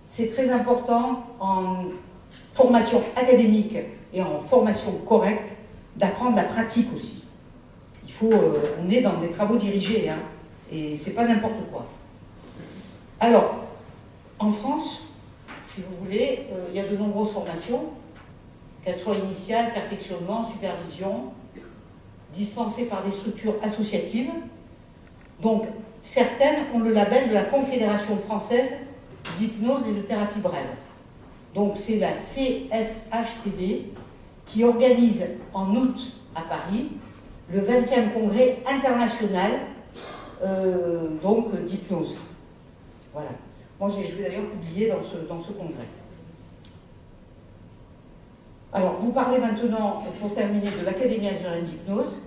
c'est très important en formation académique et en formation correcte d'apprendre la pratique aussi. Il faut, on est dans des travaux dirigés, hein, et c'est pas n'importe quoi. Alors, en France, si vous voulez, il y a de nombreuses formations, qu'elles soient initiales, perfectionnement, supervision, dispensées par des structures associatives. Donc, certaines ont le label de la Confédération française d'hypnose et de thérapie brève. Donc, c'est la CFHTB qui organise en août à Paris le 20e congrès international d'hypnose. Voilà. Moi, je vais d'ailleurs publier dans ce congrès. Alors, vous parlez maintenant, pour terminer, de l'Académie azurienne d'hypnose.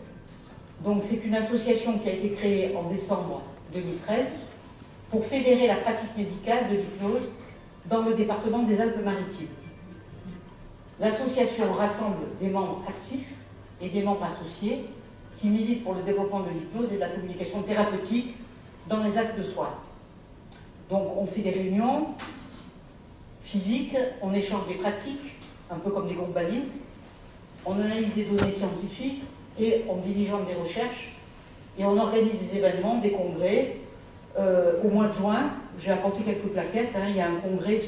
Donc, c'est une association qui a été créée en décembre 2013 pour fédérer la pratique médicale de l'hypnose dans le département des Alpes-Maritimes. L'association rassemble des membres actifs et des membres associés qui militent pour le développement de l'hypnose et de la communication thérapeutique dans les actes de soins. Donc, on fait des réunions physiques, on échange des pratiques, un peu comme des groupes Balint, on analyse des données scientifiques et on diligente des recherches et on organise des événements, des congrès. Au mois de juin, j'ai apporté quelques plaquettes, hein, il y a un congrès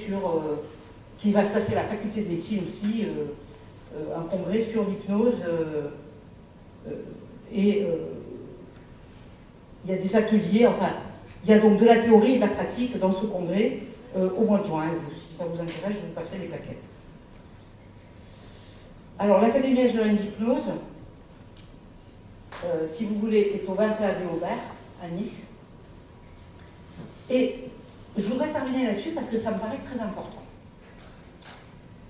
qui va se passer à la faculté de médecine aussi, un congrès sur l'hypnose il y a des ateliers, enfin, il y a donc de la théorie et de la pratique dans ce congrès au mois de juin. Si ça vous intéresse, je vous passerai les plaquettes. Alors, l'Académie azurienne d'hypnose, si vous voulez, est au 21 avenue Aubert, à Nice. Et je voudrais terminer là-dessus parce que ça me paraît très important.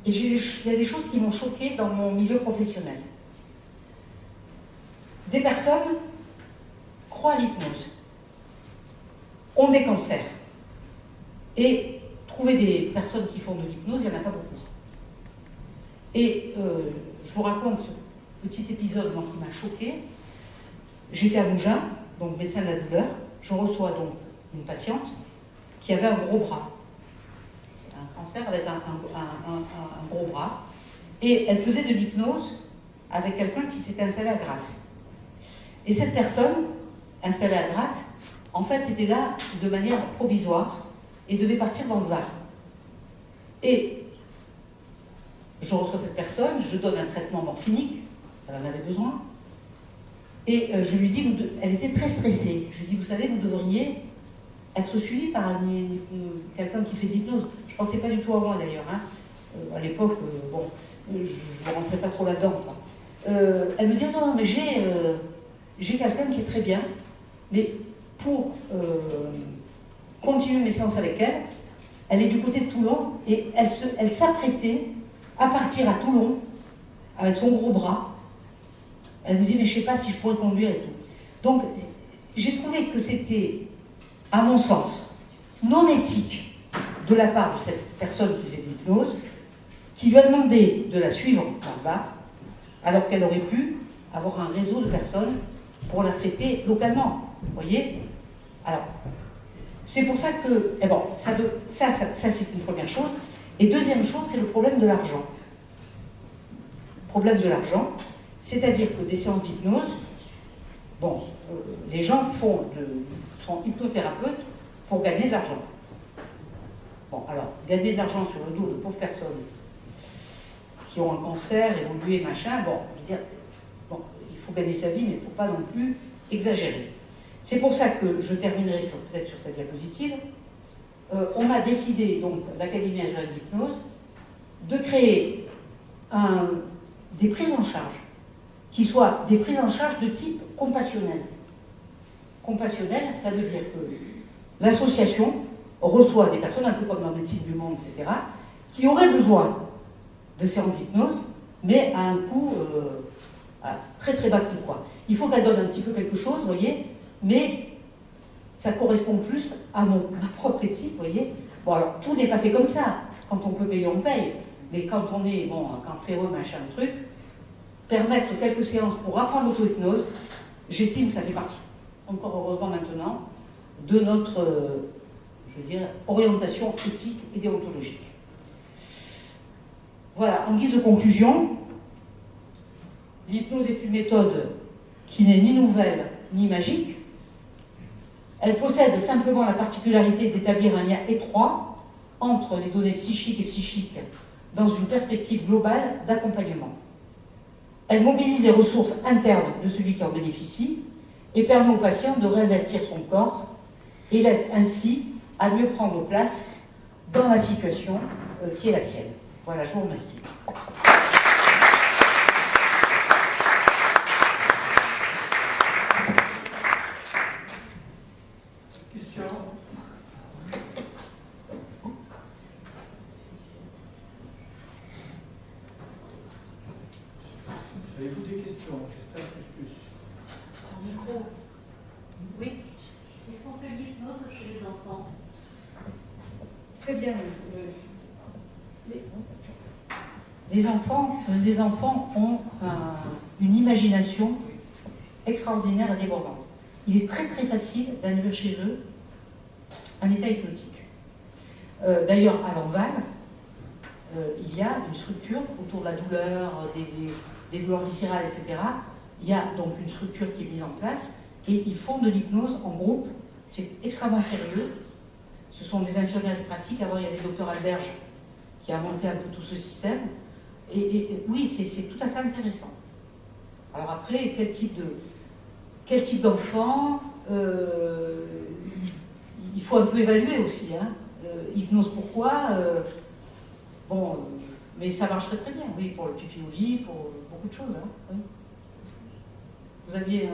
Et il y a des choses qui m'ont choquée dans mon milieu professionnel. Des personnes croient à l'hypnose, ont des cancers. Et trouver des personnes qui font de l'hypnose, il n'y en a pas beaucoup. Et je vous raconte ce petit épisode qui m'a choquée. J'étais à Mougins, donc médecin de la douleur. Je reçois donc une patiente qui avait un gros bras. Un cancer avec un gros bras. Et elle faisait de l'hypnose avec quelqu'un qui s'était installé à Grasse. Et cette personne, installée à Grasse, en fait, était là de manière provisoire et devait partir dans le Var. Et je reçois cette personne, je donne un traitement morphinique, elle en avait besoin, et je lui dis, elle était très stressée, je lui dis, vous savez, vous devriez être suivi par quelqu'un qui fait de l'hypnose. Je ne pensais pas du tout à moi d'ailleurs, hein. À l'époque, bon, je ne rentrais pas trop là-dedans. Elle me dit, non, mais j'ai quelqu'un qui est très bien, mais pour continuer mes séances avec elle, elle est du côté de Toulon, et elle s'apprêtait à partir à Toulon avec son gros bras. Elle me dit, mais je ne sais pas si je pourrais conduire et tout. Donc, j'ai trouvé que c'était, à mon sens, non éthique de la part de cette personne qui faisait de l'hypnose, qui lui a demandé de la suivre dans le Var, alors qu'elle aurait pu avoir un réseau de personnes pour la traiter localement. Vous voyez? Alors, c'est pour ça que, bon, ça c'est une première chose. Et deuxième chose, c'est le problème de l'argent. Problème de l'argent, c'est-à-dire que des séances d'hypnose, bon, les gens sont hypnothérapeutes pour gagner de l'argent. Bon, alors, gagner de l'argent sur le dos de pauvres personnes qui ont un cancer, évolué, machin, bon, je veux dire, bon, il faut gagner sa vie, mais il ne faut pas non plus exagérer. C'est pour ça que je terminerai peut-être sur cette diapositive. On a décidé, donc, l'Académie algérienne d'hypnose, de créer des prises en charge qui soient des prises en charge de type compassionnel. Compassionnel, ça veut dire que l'association reçoit des personnes, un peu comme dans la médecine du monde, etc., qui auraient besoin de séances d'hypnose, mais à un coût, à très très bas coût, quoi. Il faut qu'elle donne un petit peu quelque chose, vous voyez, mais ça correspond plus à ma propre éthique, vous voyez. Bon, alors, tout n'est pas fait comme ça. Quand on peut payer, on paye. Mais quand on est, bon, cancéreux, machin, truc, permettre quelques séances pour apprendre l'auto-hypnose, j'estime que ça fait partie, encore heureusement maintenant, de notre, je veux dire, orientation éthique et déontologique. Voilà, en guise de conclusion, l'hypnose est une méthode qui n'est ni nouvelle ni magique. Elle possède simplement la particularité d'établir un lien étroit entre les données psychiques et psychiques dans une perspective globale d'accompagnement. Elle mobilise les ressources internes de celui qui en bénéficie et permet au patient de réinvestir son corps et l'aide ainsi à mieux prendre place dans la situation qui est la sienne. Voilà, je vous remercie. Question ? Avez-vous des questions? J'espère plus. Sur micro. Oui. Est-ce qu'on fait de l'hypnose chez les enfants? Très bien. Les enfants ont une imagination extraordinaire et débordante. Il est très très facile d'induire chez eux un état hypnotique. D'ailleurs, à l'Enval, il y a une structure autour de la douleur, des douleurs viscérales, etc. Il y a donc une structure qui est mise en place et ils font de l'hypnose en groupe. C'est extrêmement sérieux. Ce sont des infirmières qui pratiquent. Avant, il y avait le docteur Alberge qui a monté un peu tout ce système. Et oui, c'est tout à fait intéressant. Alors après, quel type d'enfant il faut un peu évaluer aussi. Hein. Hypnose pourquoi bon, mais ça marche très très bien, oui, pour le pipi au lit, pour beaucoup de choses. Hein, oui. Vous aviez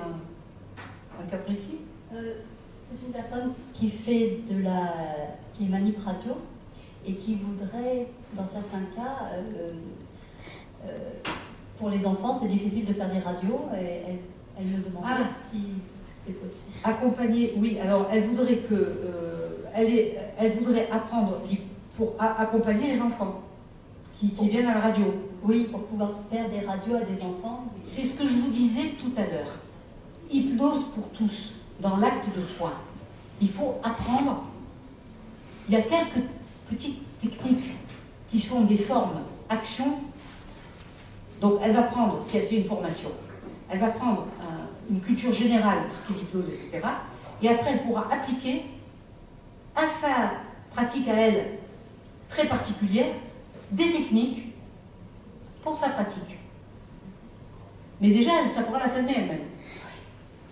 un cas précis? C'est une personne qui fait qui est manip radio et qui voudrait, dans certains cas, pour les enfants, c'est difficile de faire des radios et elle me demandait si c'est possible. Accompagner, oui. Alors, elle voudrait elle voudrait apprendre pour accompagner les enfants qui viennent à la radio. Oui, pour pouvoir faire des radios à des enfants. C'est ce que je vous disais tout à l'heure. Hypnose pour tous, dans l'acte de soin. Il faut apprendre. Il y a quelques petites techniques qui sont des formes, actions. Donc, elle va prendre, si elle fait une formation, elle va prendre une culture générale de ce qu'est l'hypnose, etc. Et après, elle pourra appliquer à sa pratique à elle, très particulière, des techniques pour sa pratique. Mais déjà, ça pourra la calmer elle-même.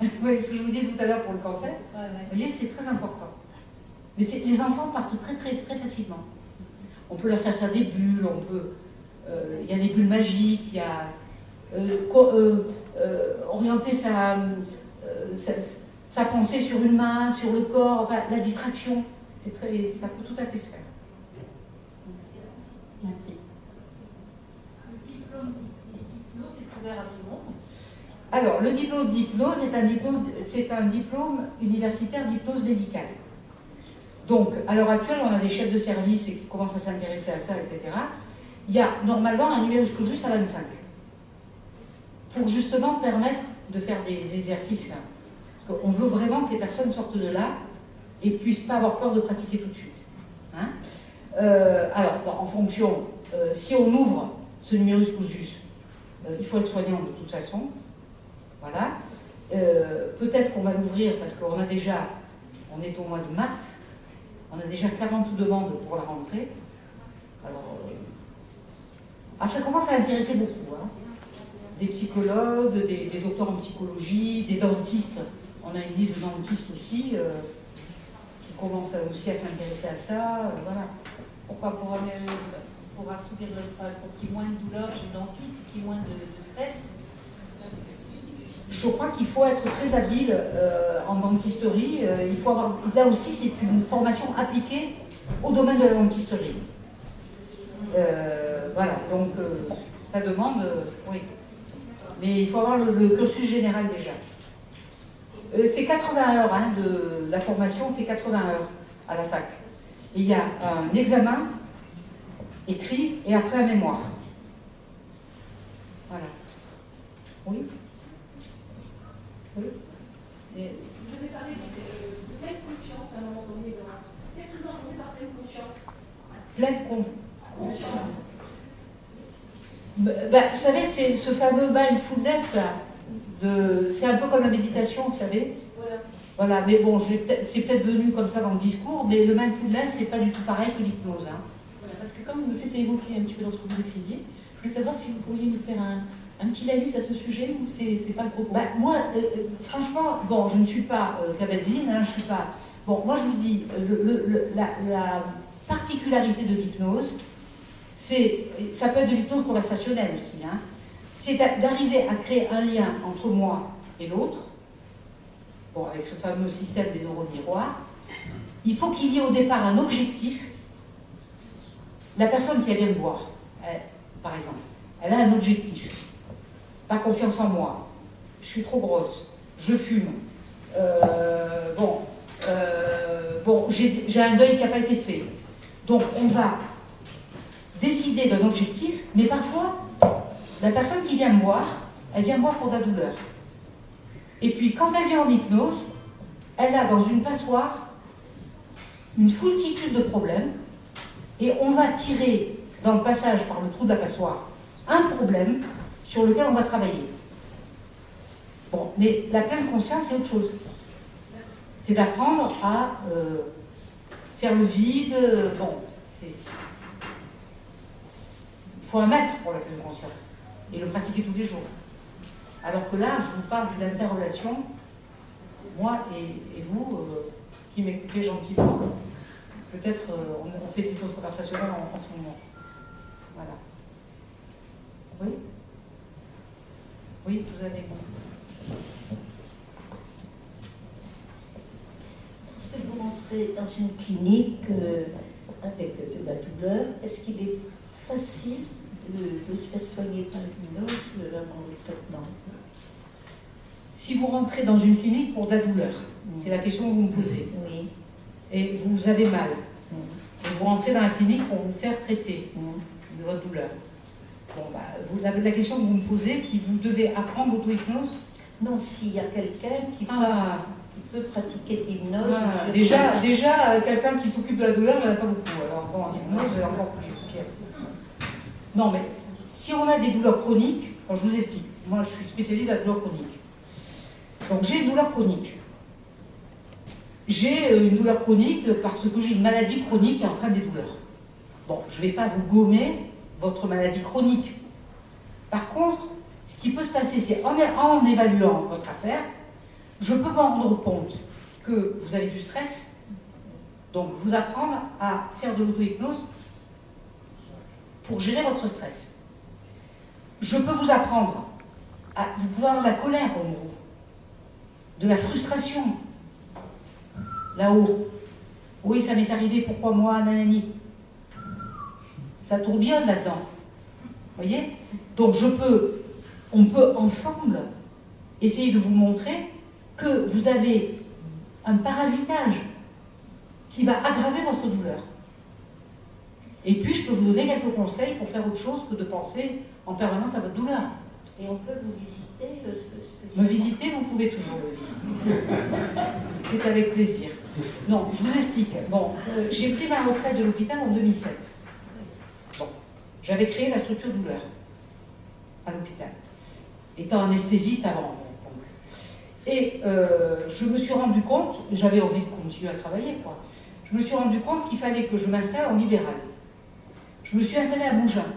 Vous voyez ce que je vous disais tout à l'heure pour le cancer? Vous voyez, c'est très important. Mais les enfants partent très, très, très facilement. On peut leur faire des bulles, il y a des bulles magiques, il y a orienter sa pensée sur une main, sur le corps, enfin, la distraction. Ça peut tout à fait se faire. Merci. Le diplôme d'hypnose est ouvert à tout le monde. Alors, le diplôme d'hypnose c'est un diplôme universitaire d'hypnose médicale. Donc, à l'heure actuelle, on a des chefs de service qui commencent à s'intéresser à ça, etc. Il y a normalement un numerus clausus à 25 pour justement permettre de faire des exercices. Parce qu'on veut vraiment que les personnes sortent de là et ne puissent pas avoir peur de pratiquer tout de suite. Hein. Alors, bon, en fonction, si on ouvre ce numerus clausus, il faut être soignant de toute façon. Voilà. Peut-être qu'on va l'ouvrir parce qu'on a déjà, on est au mois de mars, On a déjà 40 demandes pour la rentrée. Alors, ça commence à intéresser beaucoup. Hein. Des psychologues, des docteurs en psychologie, des dentistes. On a une liste de dentistes aussi qui commencent aussi à s'intéresser à ça. Voilà. Pourquoi pour assouvir pour qu'il y ait moins de douleur chez le dentiste, qu'il y ait moins de stress? Je crois qu'il faut être très habile en dentisterie. Il faut avoir, là aussi, c'est une formation appliquée au domaine de la dentisterie. Voilà, donc ça demande, oui. Mais il faut avoir le cursus général déjà. C'est 80 heures hein, de la formation, fait 80 heures à la fac. Et il y a un examen écrit et après un mémoire. Voilà. Oui. Oui. Et vous avez parlé de pleine confiance à un moment donné. Qu'est-ce que vous entendez par pleine confiance? Pleine confiance. Vous savez, c'est ce fameux mindfulness là. C'est un peu comme la méditation, vous savez. Voilà, mais bon, c'est peut-être venu comme ça dans le discours, mais le mindfulness, c'est pas du tout pareil que l'hypnose. Hein. Voilà, parce que comme c'était évoqué un petit peu dans ce que vous écriviez, je voulais savoir si vous pourriez nous faire un petit laïus à ce sujet ou c'est pas le propos. Moi, franchement, bon, je ne suis pas Kabat-Zinn, hein, je suis pas. Bon, moi je vous dis, la particularité de l'hypnose, ça peut être de l'hypnose conversationnelle aussi, hein, c'est d'arriver à créer un lien entre moi et l'autre. Bon, avec ce fameux système des neurones miroirs, il faut qu'il y ait au départ un objectif. La personne, si elle vient me voir, par exemple, elle a un objectif. Pas confiance en moi, je suis trop grosse, je fume, j'ai un deuil qui n'a pas été fait. Donc on va décider d'un objectif, mais parfois, la personne qui vient me voir, elle vient me voir pour de la douleur. Et puis, quand elle vient en hypnose, elle a dans une passoire une foultitude de problèmes et on va tirer dans le passage par le trou de la passoire un problème sur lequel on va travailler. Bon, mais la pleine conscience, c'est autre chose. C'est d'apprendre à faire le vide. Bon, il faut un maître pour la pleine conscience et le pratiquer tous les jours. Alors que là, je vous parle d'une interrelation, moi et vous, qui m'écoutez gentiment. Peut-être on fait des choses conversationnelles en ce moment. Voilà. Oui? Oui, vous avez bon. Est-ce que vous rentrez dans une clinique avec de la douleur? Est-ce qu'il est facile de se faire soigner par l'hypnose avant le traitement? Si vous rentrez dans une clinique pour de la douleur, c'est la question que vous me posez, oui. Et vous avez mal, et vous rentrez dans la clinique pour vous faire traiter de votre douleur. Bon, la question que vous me posez, si vous devez apprendre l'auto-hypnose? Non, s'il y a quelqu'un qui peut pratiquer de l'hypnose. Déjà quelqu'un qui s'occupe de la douleur, il n'y en a pas beaucoup. Alors bon, en hypnose, c'est encore plus compliqué. Non, mais si on a des douleurs chroniques, alors je vous explique. Moi, je suis spécialiste de la douleur chronique. Donc j'ai une douleur chronique. J'ai une douleur chronique parce que j'ai une maladie chronique qui entraîne des douleurs. Bon, je ne vais pas vous gommer votre maladie chronique. Par contre, ce qui peut se passer, c'est en évaluant votre affaire, je peux me rendre compte que vous avez du stress, donc vous apprendre à faire de l'auto-hypnose pour gérer votre stress. Je peux vous apprendre à vous pouvez avoir de la colère en vous, de la frustration, là-haut. Oui, ça m'est arrivé, pourquoi moi, nanani. Ça tourbillonne là-dedans. Vous voyez? Donc on peut ensemble essayer de vous montrer que vous avez un parasitage qui va aggraver votre douleur. Et puis, je peux vous donner quelques conseils pour faire autre chose que de penser en permanence à votre douleur. Et on peut vous visiter Me visiter, vous pouvez toujours me visiter. C'est avec plaisir. Non, je vous explique. Bon, j'ai pris ma retraite de l'hôpital en 2007. Bon, j'avais créé la structure douleur à l'hôpital, étant anesthésiste avant. Et je me suis rendu compte, j'avais envie de continuer à travailler, quoi. je me suis rendu compte qu'il fallait que je m'installe en libéral. Je me suis installée à Mougins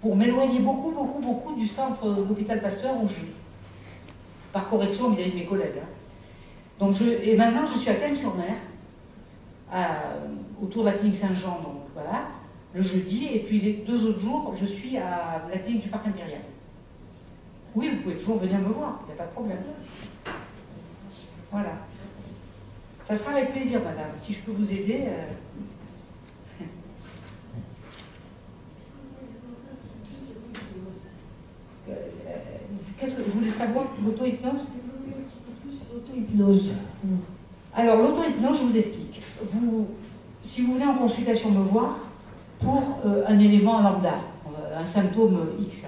pour m'éloigner beaucoup du centre d'hôpital Pasteur où je vis, par correction vis-à-vis de mes collègues. Hein. Donc et maintenant, je suis à Cannes-sur-Mer, autour de la clinique Saint-Jean, donc voilà, le jeudi, et puis les 2 autres jours, je suis à la clinique du Parc Impérial. Oui, vous pouvez toujours venir me voir, il n'y a pas de problème. Voilà. Ça sera avec plaisir, madame, si je peux vous aider. Qu'est-ce que vous voulez savoir, l'auto-hypnose? L'auto-hypnose. Alors, l'auto-hypnose, je vous explique. Si vous venez en consultation me voir pour un élément lambda, un symptôme X,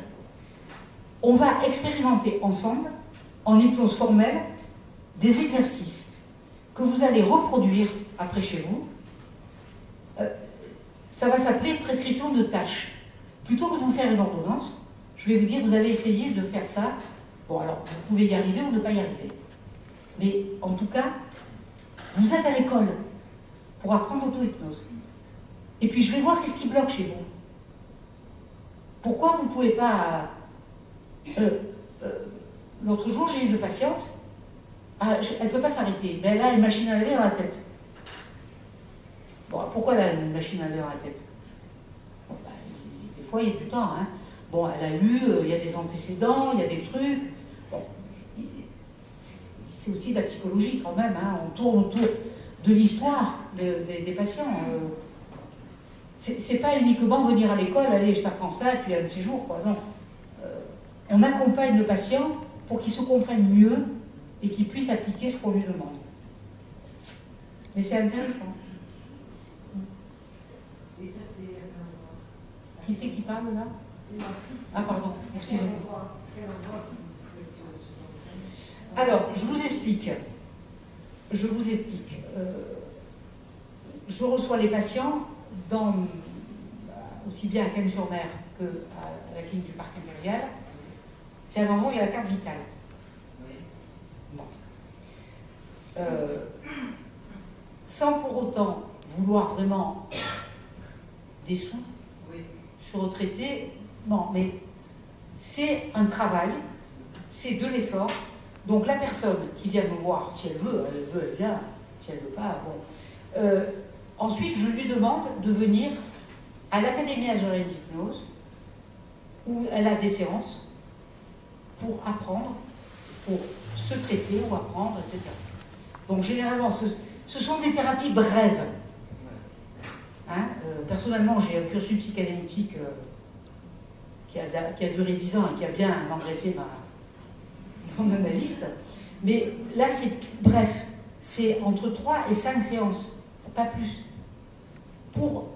on va expérimenter ensemble, en hypnose formelle, des exercices que vous allez reproduire après chez vous. Ça va s'appeler prescription de tâches. Plutôt que de vous faire une ordonnance, je vais vous dire, vous allez essayer de faire ça. Bon, alors, vous pouvez y arriver ou ne pas y arriver. Mais en tout cas, vous êtes à l'école pour apprendre l'auto-hypnose. Et puis, je vais voir qu'est-ce qui bloque chez vous. Pourquoi vous ne pouvez pas... L'autre jour, j'ai eu une patiente, elle ne peut pas s'arrêter, mais elle a une machine à laver dans la tête. Bon, pourquoi elle a une machine à laver dans la tête? Bon, ben, des fois, il y a du temps. Hein. Bon, elle a eu, il y a des antécédents, il y a des trucs. Bon, c'est aussi de la psychologie quand même. Hein. On tourne autour de l'histoire des patients. C'est pas uniquement venir à l'école, allez, je t'apprends ça, et puis un de ces jours, quoi. Non. On accompagne le patient pour qu'il se comprenne mieux et qu'il puisse appliquer ce qu'on lui demande. Mais c'est intéressant. Et ça, c'est... Qui c'est qui parle là? Ah pardon, excusez-moi. Alors, je vous explique. Je reçois les patients aussi bien à Cannes-sur-Mer qu'à la clinique du Parc Impérial. C'est un endroit où il y a la carte vitale. Bon. Sans pour autant vouloir vraiment des sous, je suis retraitée, non, mais c'est un travail, c'est de l'effort. Donc la personne qui vient me voir, si elle veut, elle vient, si elle ne veut pas, bon. Ensuite, je lui demande de venir à l'Académie azurienne d'hypnose, où elle a des séances pour apprendre, pour se traiter ou apprendre, etc. Donc généralement, ce sont des thérapies brèves. Hein, personnellement, j'ai un cursus psychanalytique qui a duré 10 ans et qui a bien engraissé mon analyste. Mais là, c'est bref. C'est entre 3 et 5 séances, pas plus, pour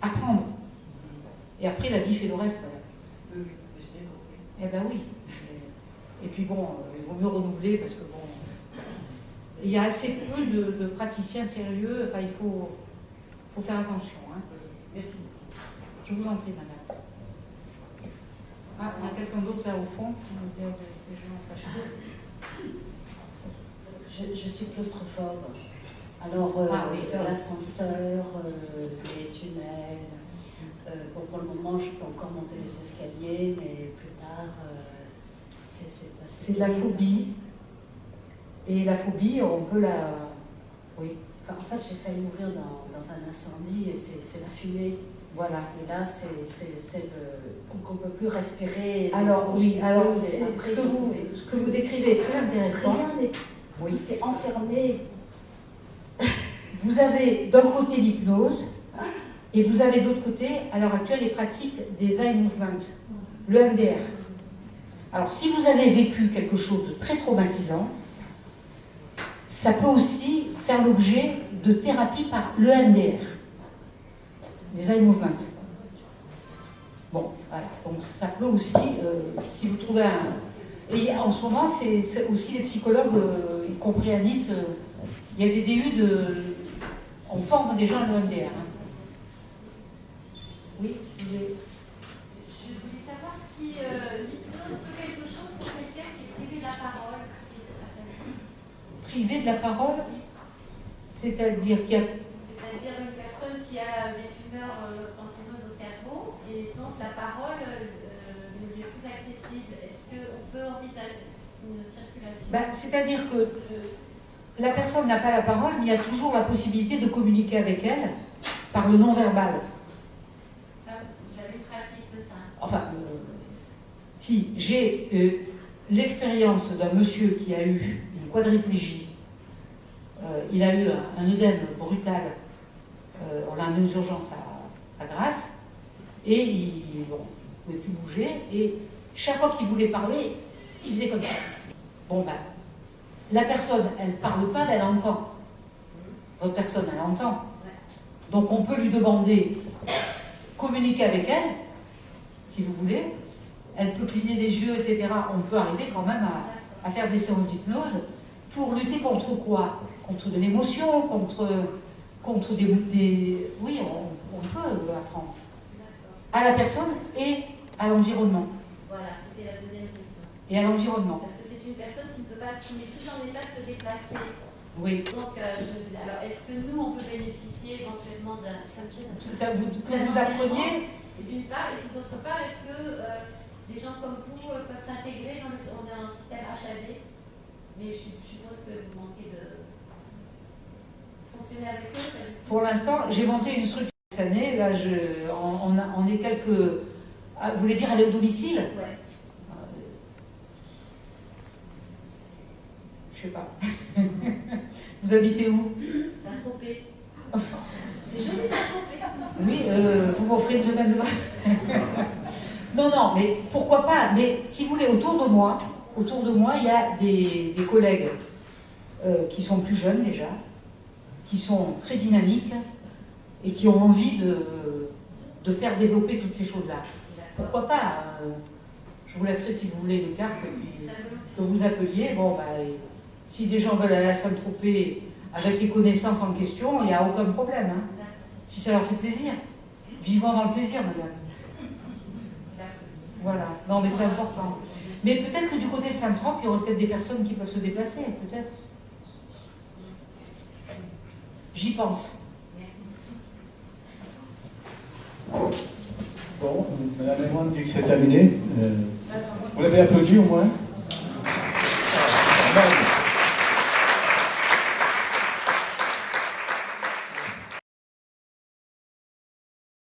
apprendre. Et après, la vie fait le reste. Voilà. Eh ben oui. Et puis bon, il vaut mieux renouveler parce que bon, il y a assez peu de praticiens sérieux. Enfin, il faut faire attention. Hein. Merci. Je vous en prie, madame. Ah, on a quelqu'un d'autre là au fond. Je suis claustrophobe. Alors, oui, l'ascenseur, les tunnels. Bon, pour le moment, je peux encore monter les escaliers, mais plus tard, c'est assez... C'est de la phobie. Et la phobie, on peut la... Oui. Enfin, en fait, j'ai failli mourir dans un incendie et c'est la fumée. Voilà. Et là, on ne peut plus respirer. Alors, oui, alors, ce que vous décrivez est très intéressant. Oui. Tout est enfermé. Vous avez d'un côté l'hypnose, et vous avez de l'autre côté, à l'heure actuelle, les pratiques des eye movement, le MDR. Alors, si vous avez vécu quelque chose de très traumatisant, ça peut aussi faire l'objet de thérapie par le MDR, les eye movement. Bon, voilà. Donc, ça peut aussi, si vous trouvez un... Et en ce moment, c'est aussi les psychologues, y compris à Nice, il y a des DU on forme des gens à l'EMDR. Hein. Oui, je voulais savoir si l'hypnose peut quelque chose pour quelqu'un qui est privé de la parole. Privé de la parole, C'est-à-dire qu'il y a... C'est-à-dire une personne qui a des tumeurs cancéreuses au cerveau et donc la parole ne lui est plus accessible. Est-ce qu'on peut envisager une circulation? C'est-à-dire que la personne n'a pas la parole, mais il y a toujours la possibilité de communiquer avec elle par le non-verbal. Ça, vous avez une pratique de ça? Enfin, si j'ai l'expérience d'un monsieur qui a eu une quadriplégie, il a eu un œdème brutal, on l'a amené aux urgences à Grasse, et il ne pouvait plus bouger, et chaque fois qu'il voulait parler, il faisait comme ça. Bon, la personne, elle ne parle pas, mais elle entend. Votre personne, elle entend. Donc on peut lui demander, communiquer avec elle, si vous voulez. Elle peut cligner des yeux, etc. On peut arriver quand même à faire des séances d'hypnose pour lutter contre quoi? Contre de l'émotion, contre des... Oui, on peut apprendre. À la personne et à l'environnement. Voilà, c'était la deuxième question. Et à l'environnement. Parce que c'est une personne qui ne peut pas, qui n'est plus en état de se déplacer. Oui. Donc, je me disais, alors, est-ce que nous, on peut bénéficier éventuellement d'un... Ça me gêne. Que vous appreniez. Et d'une part, et si d'autre part, est-ce que des gens comme vous peuvent s'intégrer dans on est un système HAD, mais je suppose que vous manquez de fonctionner avec eux. Pour l'instant, j'ai monté une structure cette année. Là, on est quelques... Ah, vous voulez dire aller au domicile? Ouais. Je sais pas. Vous habitez où? Saint-Tropez. C'est joli, Saint-Tropez. Oui, vous m'offrez une semaine de vacances. Non, mais pourquoi pas? Mais si vous voulez, autour de moi, il y a des collègues qui sont plus jeunes déjà, qui sont très dynamiques et qui ont envie de faire développer toutes ces choses-là. Pourquoi pas? Je vous laisserai, si vous voulez, une carte que vous appeliez. Bon, si des gens veulent aller à Saint-Tropez avec les connaissances en question, il n'y a aucun problème. Hein. Si ça leur fait plaisir. Vivons dans le plaisir, madame. Voilà. Non, mais c'est important. Mais peut-être que du côté de Saint-Trope, il y aurait peut-être des personnes qui peuvent se déplacer, peut-être. J'y pense. Bon, Madame Emram dit que c'est terminé. Vous l'avez applaudi au moins?